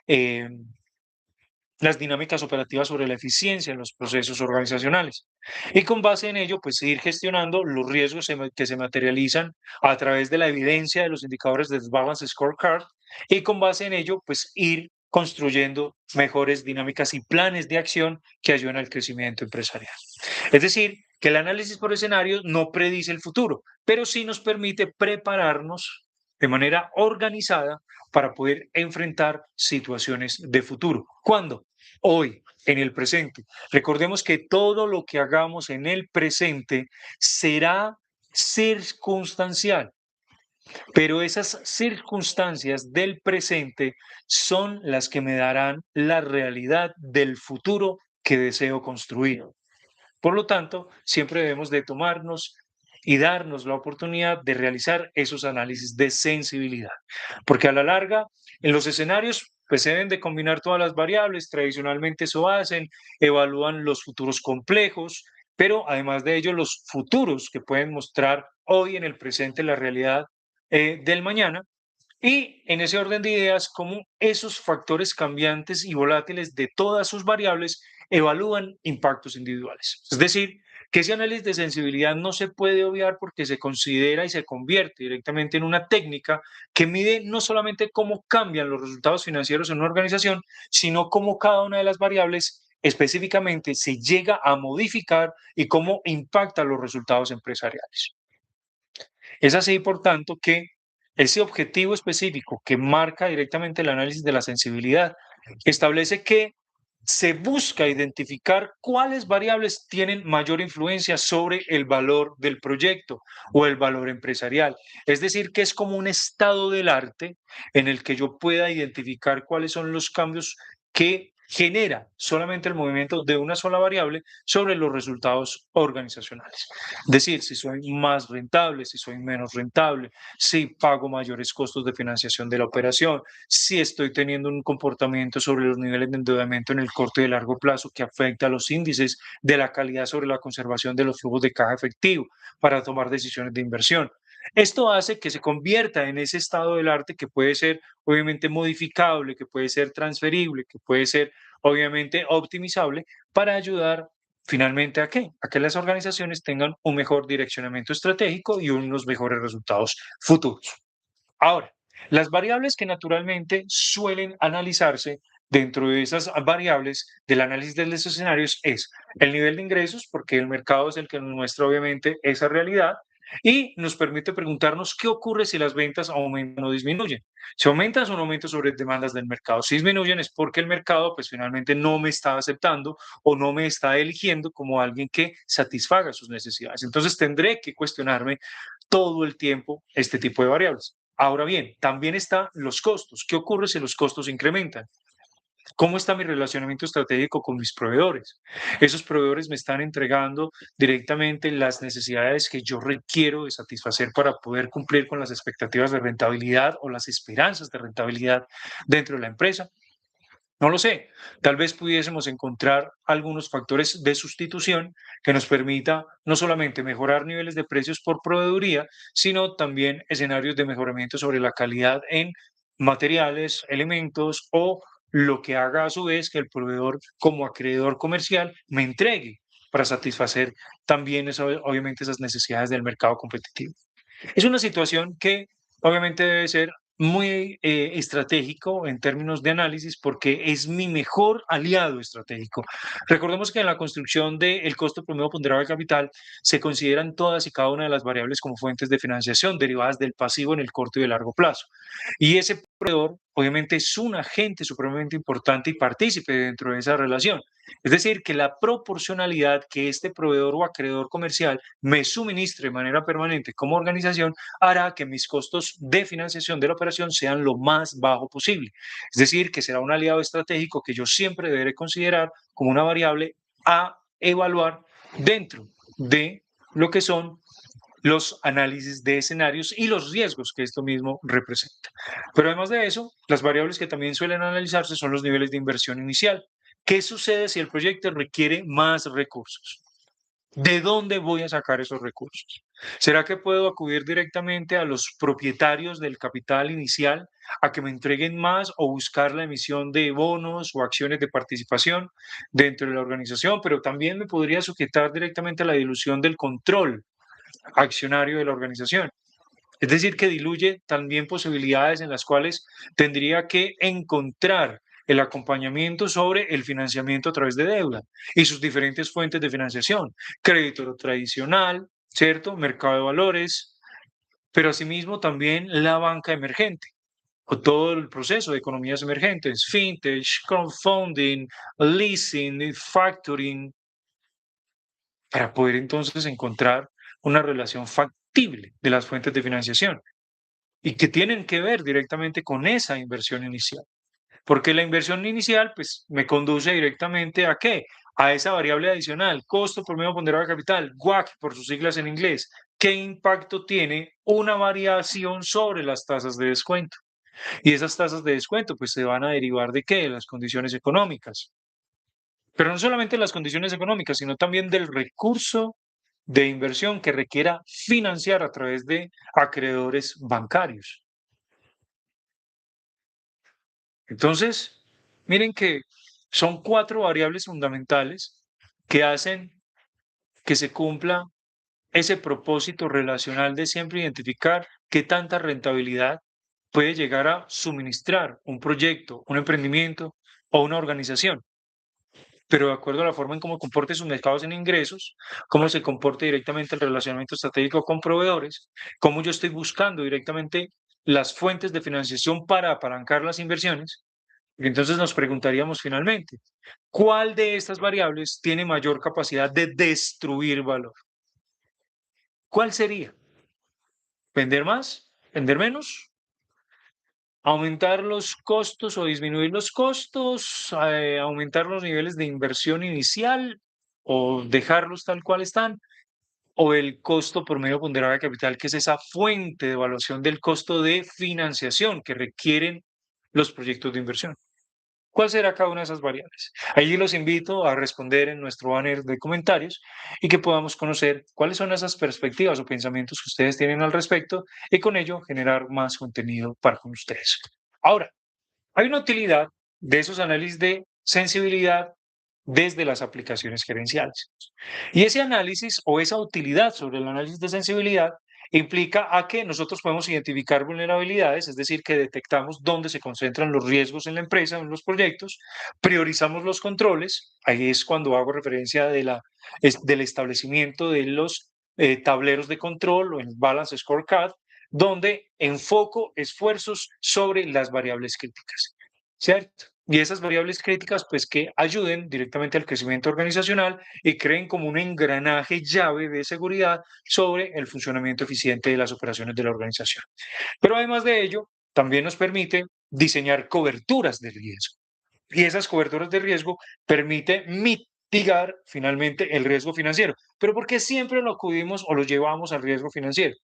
eh, las dinámicas operativas sobre la eficiencia en los procesos organizacionales. Y con base en ello, pues ir gestionando los riesgos que se materializan a través de la evidencia de los indicadores del Balance Scorecard y con base en ello, pues ir construyendo mejores dinámicas y planes de acción que ayuden al crecimiento empresarial. Es decir, que el análisis por escenarios no predice el futuro, pero sí nos permite prepararnos de manera organizada para poder enfrentar situaciones de futuro. ¿Cuándo? Hoy, en el presente. Recordemos que todo lo que hagamos en el presente será circunstancial, pero esas circunstancias del presente son las que me darán la realidad del futuro que deseo construir. Por lo tanto, siempre debemos de tomarnos y darnos la oportunidad de realizar esos análisis de sensibilidad, porque a la larga, en los escenarios, pues se deben de combinar todas las variables, tradicionalmente eso hacen, evalúan los futuros complejos, pero además de ello, los futuros que pueden mostrar hoy en el presente la realidad del mañana y en ese orden de ideas, cómo esos factores cambiantes y volátiles de todas sus variables evalúan impactos individuales. Es decir, que ese análisis de sensibilidad no se puede obviar porque se considera y se convierte directamente en una técnica que mide no solamente cómo cambian los resultados financieros en una organización, sino cómo cada una de las variables específicamente se llega a modificar y cómo impacta los resultados empresariales. Es así, por tanto, que ese objetivo específico que marca directamente el análisis de la sensibilidad establece que se busca identificar cuáles variables tienen mayor influencia sobre el valor del proyecto o el valor empresarial. Es decir, que es como un estado del arte en el que yo pueda identificar cuáles son los cambios que genera solamente el movimiento de una sola variable sobre los resultados organizacionales. Es decir, si soy más rentable, si soy menos rentable, si pago mayores costos de financiación de la operación, si estoy teniendo un comportamiento sobre los niveles de endeudamiento en el corto y el largo plazo que afecta a los índices de la calidad sobre la conservación de los flujos de caja efectivo para tomar decisiones de inversión. Esto hace que se convierta en ese estado del arte que puede ser obviamente modificable, que puede ser transferible, que puede ser obviamente optimizable para ayudar finalmente, ¿a qué? A que las organizaciones tengan un mejor direccionamiento estratégico y unos mejores resultados futuros. Ahora, las variables que naturalmente suelen analizarse dentro de esas variables del análisis de los escenarios es el nivel de ingresos, porque el mercado es el que nos muestra obviamente esa realidad y nos permite preguntarnos qué ocurre si las ventas aumentan o disminuyen. Si aumentan son aumentos sobre demandas del mercado, si disminuyen es porque el mercado pues finalmente no me está aceptando o no me está eligiendo como alguien que satisfaga sus necesidades. Entonces tendré que cuestionarme todo el tiempo este tipo de variables. Ahora bien, también están los costos. ¿Qué ocurre si los costos incrementan? ¿Cómo está mi relacionamiento estratégico con mis proveedores? Esos proveedores me están entregando directamente las necesidades que yo requiero de satisfacer para poder cumplir con las expectativas de rentabilidad o las esperanzas de rentabilidad dentro de la empresa. No lo sé. Tal vez pudiésemos encontrar algunos factores de sustitución que nos permita no solamente mejorar niveles de precios por proveeduría, sino también escenarios de mejoramiento sobre la calidad en materiales, elementos o lo que haga a su vez que el proveedor como acreedor comercial me entregue para satisfacer también obviamente esas necesidades del mercado competitivo. Es una situación que obviamente debe ser muy estratégico en términos de análisis porque es mi mejor aliado estratégico. Recordemos que en la construcción del costo promedio ponderado de capital se consideran todas y cada una de las variables como fuentes de financiación derivadas del pasivo en el corto y el largo plazo. Y ese proveedor obviamente es un agente supremamente importante y partícipe dentro de esa relación. Es decir, que la proporcionalidad que este proveedor o acreedor comercial me suministre de manera permanente como organización hará que mis costos de financiación de la operación sean lo más bajo posible. Es decir, que será un aliado estratégico que yo siempre deberé considerar como una variable a evaluar dentro de lo que son los análisis de escenarios y los riesgos que esto mismo representa. Pero además de eso, las variables que también suelen analizarse son los niveles de inversión inicial. ¿Qué sucede si el proyecto requiere más recursos? ¿De dónde voy a sacar esos recursos? ¿Será que puedo acudir directamente a los propietarios del capital inicial a que me entreguen más o buscar la emisión de bonos o acciones de participación dentro de la organización? Pero también me podría sujetar directamente a la dilución del control accionario de la organización. Es decir, que diluye también posibilidades en las cuales tendría que encontrar el acompañamiento sobre el financiamiento a través de deuda y sus diferentes fuentes de financiación, crédito tradicional, ¿cierto? Mercado de valores, pero asimismo también la banca emergente o todo el proceso de economías emergentes, fintech, crowdfunding, leasing, factoring, para poder entonces encontrar una relación factible de las fuentes de financiación y que tienen que ver directamente con esa inversión inicial. Porque la inversión inicial, pues, me conduce directamente a qué? A esa variable adicional, costo por medio ponderado de capital, WACC por sus siglas en inglés. ¿Qué impacto tiene una variación sobre las tasas de descuento? Y esas tasas de descuento, pues, se van a derivar de qué? De las condiciones económicas. Pero no solamente las condiciones económicas, sino también del recurso de inversión que requiera financiar a través de acreedores bancarios. Entonces, miren que son cuatro variables fundamentales que hacen que se cumpla ese propósito relacional de siempre identificar qué tanta rentabilidad puede llegar a suministrar un proyecto, un emprendimiento o una organización, pero de acuerdo a la forma en cómo comporte sus mercados en ingresos, cómo se comporte directamente el relacionamiento estratégico con proveedores, cómo yo estoy buscando directamente las fuentes de financiación para apalancar las inversiones. Y entonces nos preguntaríamos finalmente, ¿cuál de estas variables tiene mayor capacidad de destruir valor? ¿Cuál sería? ¿Vender más? ¿Vender menos? ¿Aumentar los costos o disminuir los costos? ¿Aumentar los niveles de inversión inicial o dejarlos tal cual están? ¿O el costo por medio ponderado de capital, que es esa fuente de evaluación del costo de financiación que requieren los proyectos de inversión? ¿Cuál será cada una de esas variables? Allí los invito a responder en nuestro banner de comentarios y que podamos conocer cuáles son esas perspectivas o pensamientos que ustedes tienen al respecto y con ello generar más contenido para con ustedes. Ahora, hay una utilidad de esos análisis de sensibilidad desde las aplicaciones gerenciales. Y ese análisis o esa utilidad sobre el análisis de sensibilidad implica a que nosotros podemos identificar vulnerabilidades, es decir, que detectamos dónde se concentran los riesgos en la empresa, en los proyectos, priorizamos los controles, ahí es cuando hago referencia del establecimiento de los tableros de control o en Balance Scorecard, donde enfoco esfuerzos sobre las variables críticas, ¿cierto? Y esas variables críticas, pues que ayuden directamente al crecimiento organizacional y creen como un engranaje llave de seguridad sobre el funcionamiento eficiente de las operaciones de la organización. Pero además de ello, también nos permite diseñar coberturas de riesgo. Y esas coberturas de riesgo permiten mitigar finalmente el riesgo financiero. Pero ¿por qué siempre lo acudimos o lo llevamos al riesgo financiero?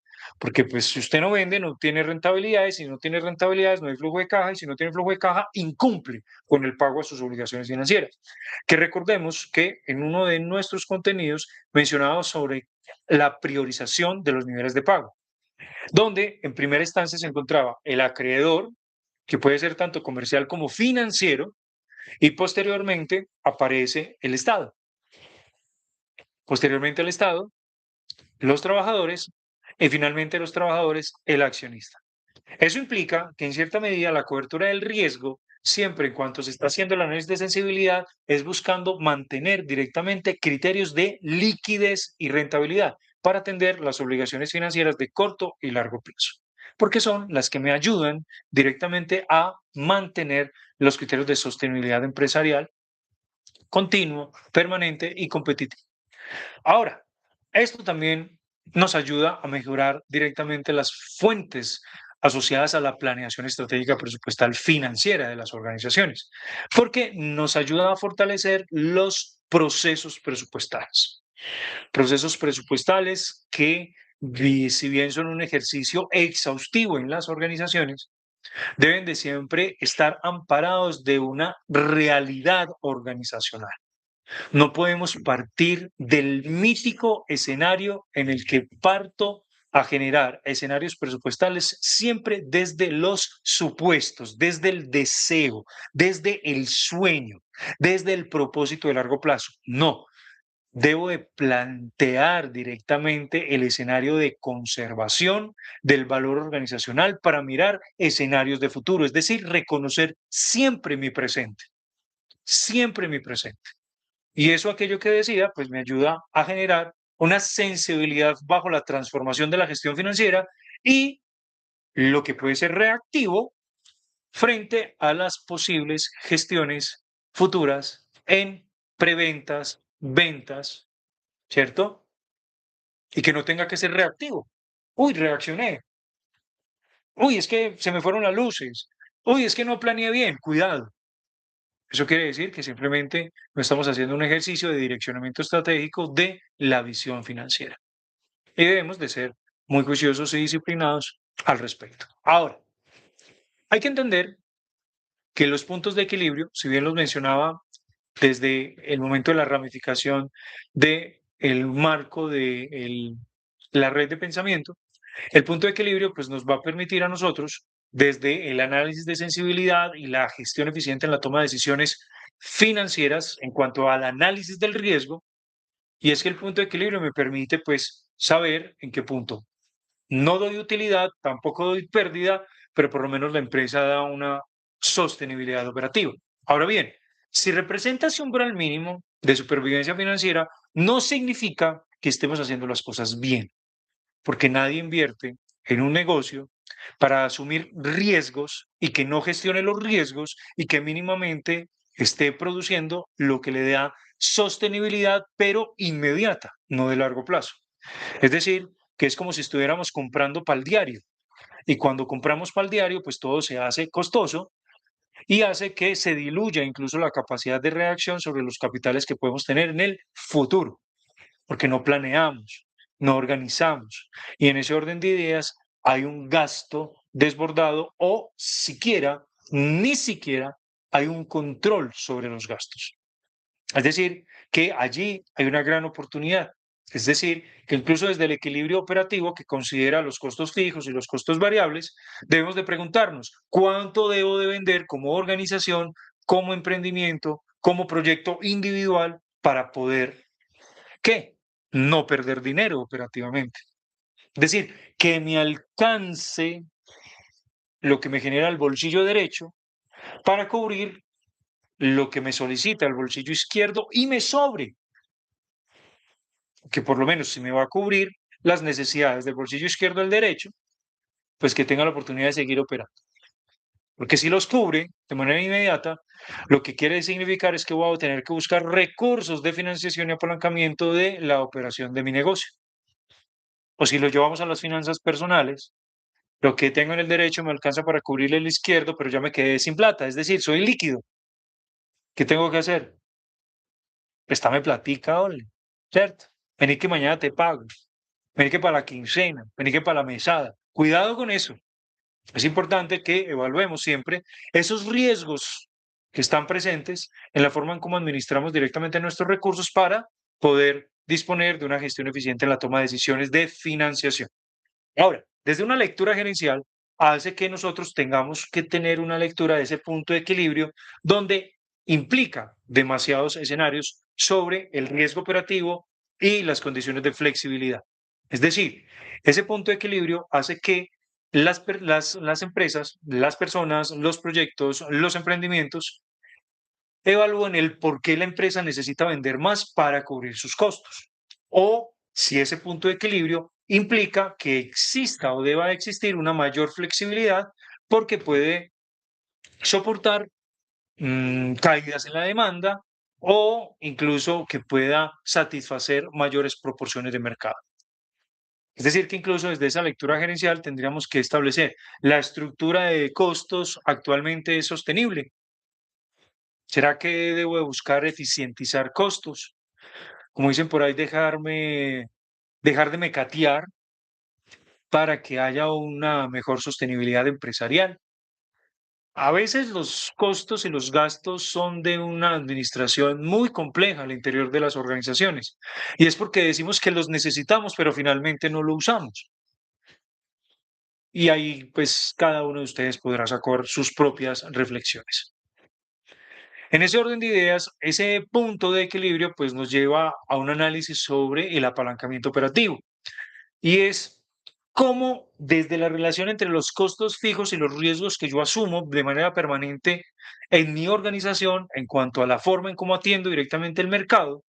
Porque pues si usted no vende, no tiene rentabilidades, si no tiene rentabilidades, no hay flujo de caja, y si no tiene flujo de caja, incumple con el pago de sus obligaciones financieras. Que recordemos que en uno de nuestros contenidos mencionábamos sobre la priorización de los niveles de pago, donde en primera instancia se encontraba el acreedor, que puede ser tanto comercial como financiero, y posteriormente aparece el Estado. Posteriormente al Estado, los trabajadores y finalmente los trabajadores, el accionista. Eso implica que en cierta medida la cobertura del riesgo, siempre en cuanto se está haciendo el análisis de sensibilidad, es buscando mantener directamente criterios de liquidez y rentabilidad para atender las obligaciones financieras de corto y largo plazo, porque son las que me ayudan directamente a mantener los criterios de sostenibilidad empresarial continuo, permanente y competitivo. Ahora, esto también nos ayuda a mejorar directamente las fuentes asociadas a la planeación estratégica presupuestal financiera de las organizaciones, porque nos ayuda a fortalecer los procesos presupuestales. Procesos presupuestales que, si bien son un ejercicio exhaustivo en las organizaciones, deben de siempre estar amparados de una realidad organizacional. No podemos partir del mítico escenario en el que parto a generar escenarios presupuestales siempre desde los supuestos, desde el deseo, desde el sueño, desde el propósito de largo plazo. No, debo de plantear directamente el escenario de conservación del valor organizacional para mirar escenarios de futuro, es decir, reconocer siempre mi presente. Y eso, aquello que decía, pues me ayuda a generar una sensibilidad bajo la transformación de la gestión financiera y lo que puede ser reactivo frente a las posibles gestiones futuras en preventas, ventas, ¿cierto? Y que no tenga que ser reactivo. Uy, reaccioné. Uy, es que se me fueron las luces. Uy, es que no planeé bien. Cuidado. Eso quiere decir que simplemente no estamos haciendo un ejercicio de direccionamiento estratégico de la visión financiera. Y debemos de ser muy juiciosos y disciplinados al respecto. Ahora, hay que entender que los puntos de equilibrio, si bien los mencionaba desde el momento de la ramificación del marco de la red de pensamiento, el punto de equilibrio pues, nos va a permitir a nosotros, desde el análisis de sensibilidad y la gestión eficiente en la toma de decisiones financieras en cuanto al análisis del riesgo, y es que el punto de equilibrio me permite pues saber en qué punto no doy utilidad, tampoco doy pérdida, pero por lo menos la empresa da una sostenibilidad operativa. Ahora bien, si representa ese umbral mínimo de supervivencia financiera, no significa que estemos haciendo las cosas bien, porque nadie invierte en un negocio para asumir riesgos y que no gestione los riesgos y que mínimamente esté produciendo lo que le da sostenibilidad, pero inmediata, no de largo plazo. Es decir, que es como si estuviéramos comprando para el diario. Y cuando compramos para el diario, pues todo se hace costoso y hace que se diluya incluso la capacidad de reacción sobre los capitales que podemos tener en el futuro, porque no planeamos, no organizamos. Y en ese orden de ideas hay un gasto desbordado o siquiera, ni siquiera hay un control sobre los gastos. Es decir, que allí hay una gran oportunidad. Es decir, que incluso desde el equilibrio operativo que considera los costos fijos y los costos variables, debemos de preguntarnos cuánto debo de vender como organización, como emprendimiento, como proyecto individual para poder, ¿qué? No perder dinero operativamente. Es decir, que me alcance lo que me genera el bolsillo derecho para cubrir lo que me solicita el bolsillo izquierdo y me sobre, que por lo menos si me va a cubrir las necesidades del bolsillo izquierdo del derecho, pues que tenga la oportunidad de seguir operando. Porque si los cubre de manera inmediata, lo que quiere significar es que voy a tener que buscar recursos de financiación y apalancamiento de la operación de mi negocio. O si lo llevamos a las finanzas personales, lo que tengo en el derecho me alcanza para cubrir el izquierdo, pero ya me quedé sin plata, es decir, soy líquido. ¿Qué tengo que hacer? Préstame platica, ole, ¿cierto? Vení que mañana te pago. Vení que para la quincena, vení que para la mesada. Cuidado con eso. Es importante que evaluemos siempre esos riesgos que están presentes en la forma en cómo administramos directamente nuestros recursos para poder disponer de una gestión eficiente en la toma de decisiones de financiación. Ahora, desde una lectura gerencial, hace que nosotros tengamos que tener una lectura de ese punto de equilibrio donde implica demasiados escenarios sobre el riesgo operativo y las condiciones de flexibilidad. Es decir, ese punto de equilibrio hace que las empresas, las personas, los proyectos, los emprendimientos evalúen el por qué la empresa necesita vender más para cubrir sus costos. O si ese punto de equilibrio implica que exista o deba existir una mayor flexibilidad porque puede soportar caídas en la demanda o incluso que pueda satisfacer mayores proporciones de mercado. Es decir, que incluso desde esa lectura gerencial tendríamos que establecer la estructura de costos actualmente es sostenible. ¿Será que debo de buscar eficientizar costos? Como dicen por ahí, dejar de mecatear para que haya una mejor sostenibilidad empresarial. A veces los costos y los gastos son de una administración muy compleja al interior de las organizaciones. Y es porque decimos que los necesitamos, pero finalmente no lo usamos. Y ahí, pues, cada uno de ustedes podrá sacar sus propias reflexiones. En ese orden de ideas, ese punto de equilibrio, pues, nos lleva a un análisis sobre el apalancamiento operativo. Y es cómo desde la relación entre los costos fijos y los riesgos que yo asumo de manera permanente en mi organización en cuanto a la forma en cómo atiendo directamente el mercado,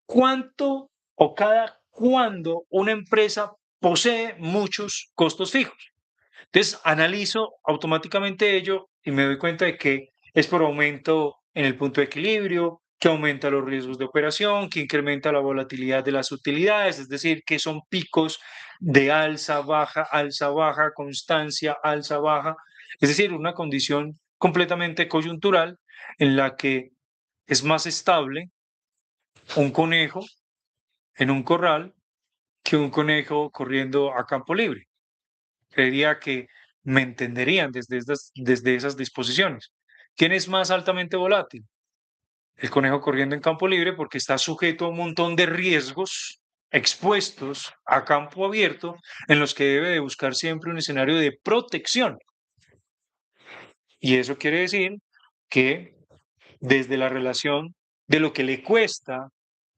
cuánto o cada cuándo una empresa posee muchos costos fijos. Entonces analizo automáticamente ello y me doy cuenta de que es por aumento en el punto de equilibrio, que aumenta los riesgos de operación, que incrementa la volatilidad de las utilidades, es decir, que son picos de alza, baja, constancia, alza, baja, es decir, una condición completamente coyuntural en la que es más estable un conejo en un corral que un conejo corriendo a campo libre. Creería que me entenderían desde esas disposiciones. ¿Quién es más altamente volátil? El conejo corriendo en campo libre porque está sujeto a un montón de riesgos expuestos a campo abierto en los que debe de buscar siempre un escenario de protección. Y eso quiere decir que desde la relación de lo que le cuesta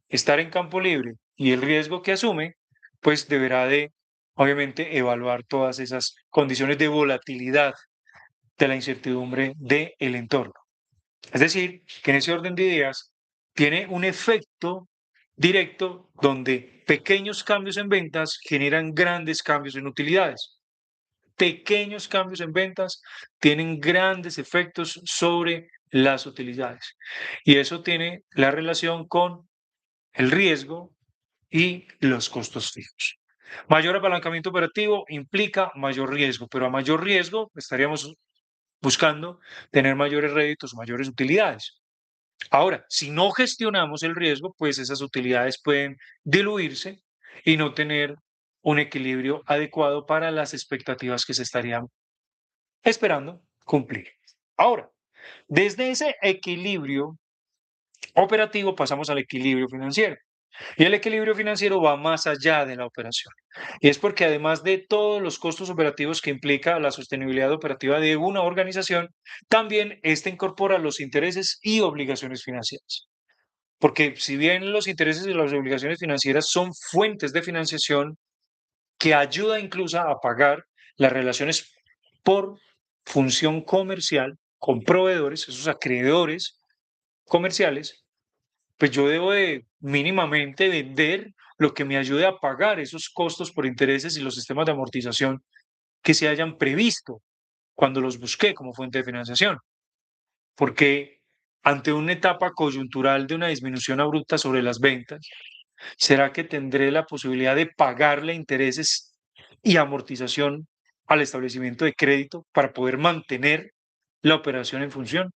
estar en campo libre y el riesgo que asume, pues deberá de, obviamente, evaluar todas esas condiciones de volatilidad de la incertidumbre del entorno. Es decir, que en ese orden de ideas tiene un efecto directo donde pequeños cambios en ventas generan grandes cambios en utilidades. Pequeños cambios en ventas tienen grandes efectos sobre las utilidades. Y eso tiene la relación con el riesgo y los costos fijos. Mayor apalancamiento operativo implica mayor riesgo, pero a mayor riesgo estaríamos buscando tener mayores réditos, mayores utilidades. Ahora, si no gestionamos el riesgo, pues esas utilidades pueden diluirse y no tener un equilibrio adecuado para las expectativas que se estarían esperando cumplir. Ahora, desde ese equilibrio operativo pasamos al equilibrio financiero. Y el equilibrio financiero va más allá de la operación. Y es porque además de todos los costos operativos que implica la sostenibilidad operativa de una organización, también esta incorpora los intereses y obligaciones financieras. Porque si bien los intereses y las obligaciones financieras son fuentes de financiación que ayuda incluso a pagar las relaciones por función comercial con proveedores, esos acreedores comerciales, pues yo debo de mínimamente vender lo que me ayude a pagar esos costos por intereses y los sistemas de amortización que se hayan previsto cuando los busqué como fuente de financiación. Porque ante una etapa coyuntural de una disminución abrupta sobre las ventas, ¿será que tendré la posibilidad de pagarle intereses y amortización al establecimiento de crédito para poder mantener la operación en función?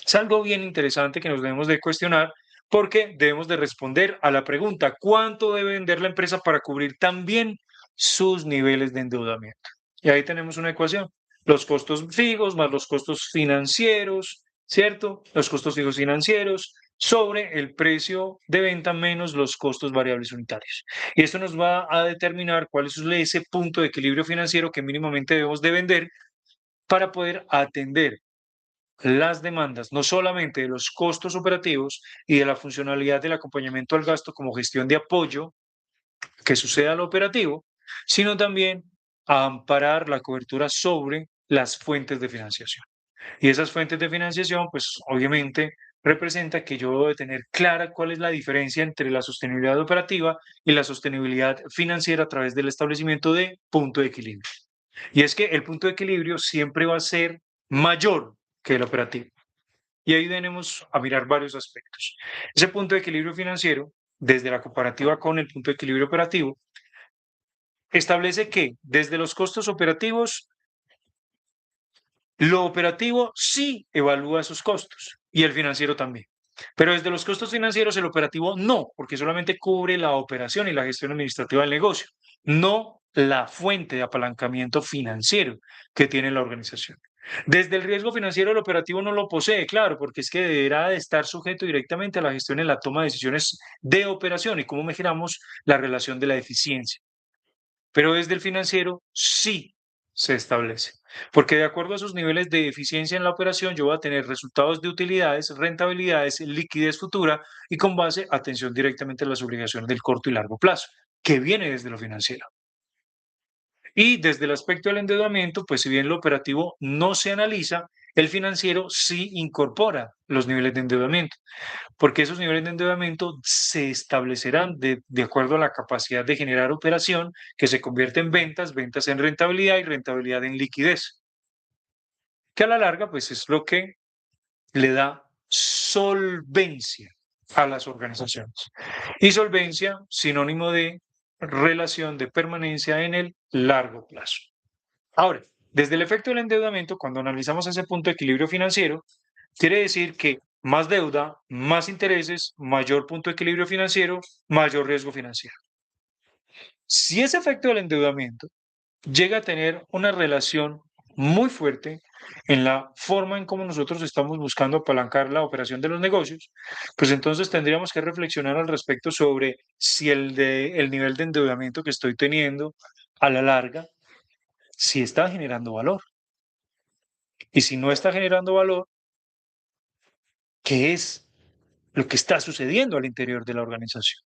Es algo bien interesante que nos debemos de cuestionar porque debemos de responder a la pregunta, ¿cuánto debe vender la empresa para cubrir también sus niveles de endeudamiento? Y ahí tenemos una ecuación, los costos fijos más los costos financieros, ¿cierto? Los costos fijos financieros sobre el precio de venta menos los costos variables unitarios. Y esto nos va a determinar cuál es ese punto de equilibrio financiero que mínimamente debemos de vender para poder atender las demandas, no solamente de los costos operativos y de la funcionalidad del acompañamiento al gasto como gestión de apoyo que suceda al operativo, sino también a amparar la cobertura sobre las fuentes de financiación. Y esas fuentes de financiación, pues obviamente representa que yo debo de tener clara cuál es la diferencia entre la sostenibilidad operativa y la sostenibilidad financiera a través del establecimiento de punto de equilibrio. Y es que el punto de equilibrio siempre va a ser mayor que el operativo. Y ahí tenemos a mirar varios aspectos. Ese punto de equilibrio financiero, desde la comparativa con el punto de equilibrio operativo, establece que desde los costos operativos, lo operativo sí evalúa esos costos y el financiero también. Pero desde los costos financieros, el operativo no, porque solamente cubre la operación y la gestión administrativa del negocio, no la fuente de apalancamiento financiero que tiene la organización. Desde el riesgo financiero, el operativo no lo posee, claro, porque es que deberá de estar sujeto directamente a la gestión en la toma de decisiones de operación y cómo mejoramos la relación de la eficiencia. Pero desde el financiero sí se establece, porque de acuerdo a sus niveles de eficiencia en la operación, yo voy a tener resultados de utilidades, rentabilidades, liquidez futura y con base atención directamente a las obligaciones del corto y largo plazo, que viene desde lo financiero. Y desde el aspecto del endeudamiento, pues si bien lo operativo no se analiza, el financiero sí incorpora los niveles de endeudamiento, porque esos niveles de endeudamiento se establecerán de acuerdo a la capacidad de generar operación que se convierte en ventas, ventas en rentabilidad y rentabilidad en liquidez, que a la larga pues es lo que le da solvencia a las organizaciones. Y solvencia, sinónimo de relación de permanencia en el largo plazo. Ahora, desde el efecto del endeudamiento, cuando analizamos ese punto de equilibrio financiero, quiere decir que más deuda, más intereses, mayor punto de equilibrio financiero, mayor riesgo financiero. Si ese efecto del endeudamiento llega a tener una relación muy fuerte en la forma en cómo nosotros estamos buscando apalancar la operación de los negocios, pues entonces tendríamos que reflexionar al respecto sobre si el nivel de endeudamiento que estoy teniendo a la larga, si está generando valor. Y si no está generando valor, ¿qué es lo que está sucediendo al interior de la organización?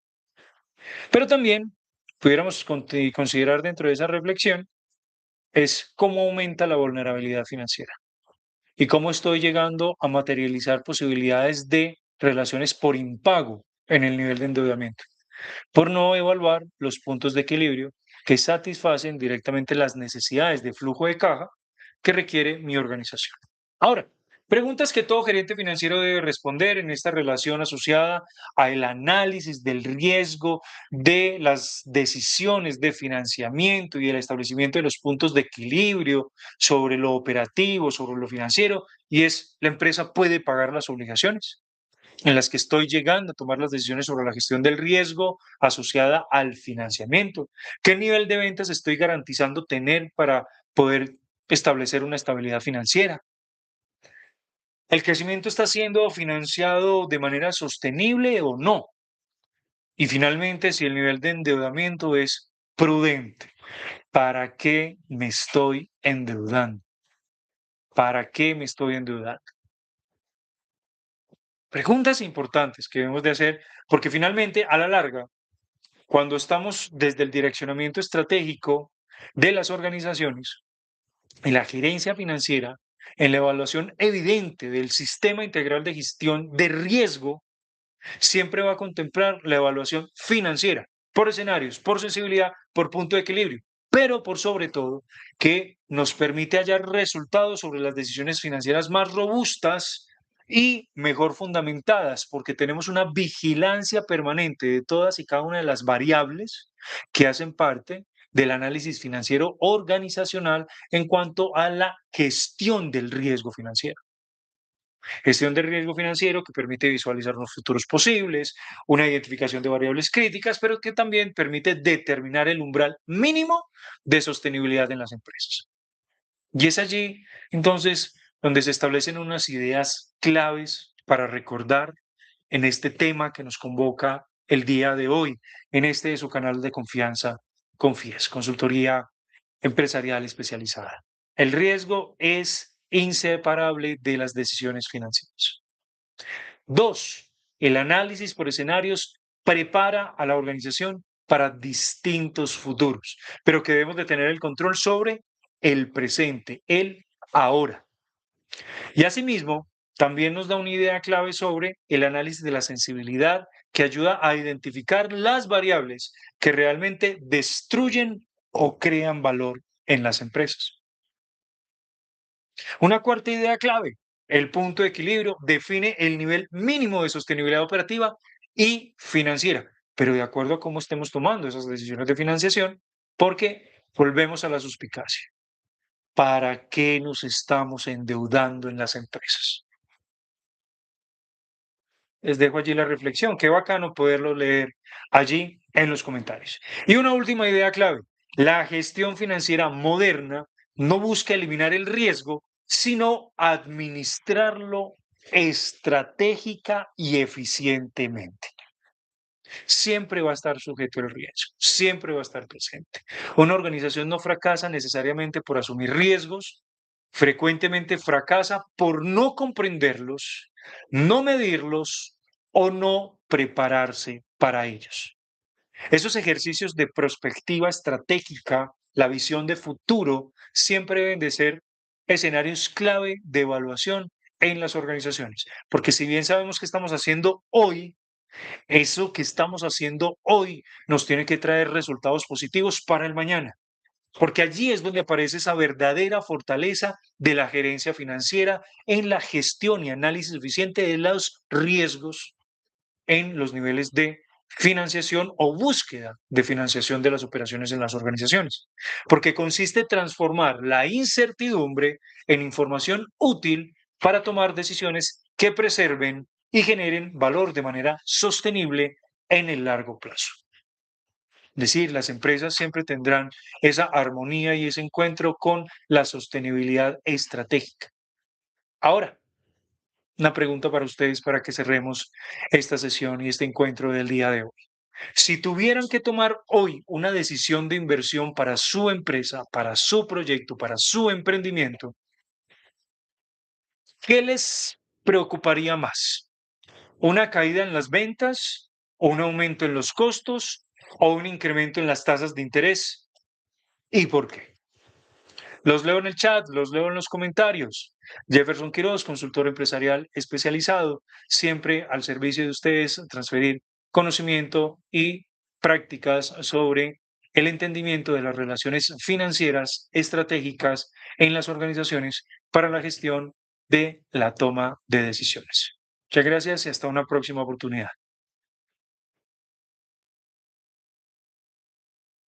Pero también pudiéramos considerar dentro de esa reflexión es cómo aumenta la vulnerabilidad financiera y cómo estoy llegando a materializar posibilidades de relaciones por impago en el nivel de endeudamiento, por no evaluar los puntos de equilibrio que satisfacen directamente las necesidades de flujo de caja que requiere mi organización. Ahora, preguntas que todo gerente financiero debe responder en esta relación asociada al análisis del riesgo de las decisiones de financiamiento y el establecimiento de los puntos de equilibrio sobre lo operativo, sobre lo financiero, y es, ¿la empresa puede pagar las obligaciones en las que estoy llegando a tomar las decisiones sobre la gestión del riesgo asociada al financiamiento? ¿Qué nivel de ventas estoy garantizando tener para poder establecer una estabilidad financiera? ¿El crecimiento está siendo financiado de manera sostenible o no? Y finalmente, si el nivel de endeudamiento es prudente, ¿para qué me estoy endeudando? ¿Para qué me estoy endeudando? Preguntas importantes que debemos de hacer porque finalmente, a la larga, cuando estamos desde el direccionamiento estratégico de las organizaciones, en la gerencia financiera, en la evaluación evidente del sistema integral de gestión de riesgo, siempre va a contemplar la evaluación financiera, por escenarios, por sensibilidad, por punto de equilibrio, pero por sobre todo que nos permite hallar resultados sobre las decisiones financieras más robustas y mejor fundamentadas, porque tenemos una vigilancia permanente de todas y cada una de las variables que hacen parte del análisis financiero organizacional en cuanto a la gestión del riesgo financiero. Gestión de riesgo financiero que permite visualizar los futuros posibles, una identificación de variables críticas, pero que también permite determinar el umbral mínimo de sostenibilidad en las empresas. Y es allí, entonces, donde se establecen unas ideas claves para recordar en este tema que nos convoca el día de hoy, en este de su canal de confianza, Confies, consultoría empresarial especializada. El riesgo es inseparable de las decisiones financieras. Dos, el análisis por escenarios prepara a la organización para distintos futuros, pero que debemos de tener el control sobre el presente, el ahora. Y asimismo, también nos da una idea clave sobre el análisis de la sensibilidad que ayuda a identificar las variables que realmente destruyen o crean valor en las empresas. Una cuarta idea clave, el punto de equilibrio define el nivel mínimo de sostenibilidad operativa y financiera, pero de acuerdo a cómo estemos tomando esas decisiones de financiación, porque volvemos a la suspicacia. ¿Para qué nos estamos endeudando en las empresas? Les dejo allí la reflexión. Qué bacano poderlo leer allí en los comentarios. Y una última idea clave. La gestión financiera moderna no busca eliminar el riesgo, sino administrarlo estratégica y eficientemente. Siempre va a estar sujeto el riesgo, siempre va a estar presente. Una organización no fracasa necesariamente por asumir riesgos, frecuentemente fracasa por no comprenderlos, no medirlos o no prepararse para ellos. Esos ejercicios de prospectiva estratégica, la visión de futuro, siempre deben de ser escenarios clave de evaluación en las organizaciones, porque si bien sabemos que estamos haciendo hoy, eso que estamos haciendo hoy nos tiene que traer resultados positivos para el mañana, porque allí es donde aparece esa verdadera fortaleza de la gerencia financiera en la gestión y análisis eficiente de los riesgos en los niveles de financiación o búsqueda de financiación de las operaciones en las organizaciones, porque consiste en transformar la incertidumbre en información útil para tomar decisiones que preserven y generen valor de manera sostenible en el largo plazo. Es decir, las empresas siempre tendrán esa armonía y ese encuentro con la sostenibilidad estratégica. Ahora, una pregunta para ustedes para que cerremos esta sesión y este encuentro del día de hoy. Si tuvieran que tomar hoy una decisión de inversión para su empresa, para su proyecto, para su emprendimiento, ¿qué les preocuparía más? ¿Una caída en las ventas, o un aumento en los costos, o un incremento en las tasas de interés? ¿Y por qué? Los leo en el chat, los leo en los comentarios. Jefferson Quiroz, consultor empresarial especializado, siempre al servicio de ustedes, transferir conocimiento y prácticas sobre el entendimiento de las relaciones financieras estratégicas en las organizaciones para la gestión de la toma de decisiones. Muchas gracias y hasta una próxima oportunidad.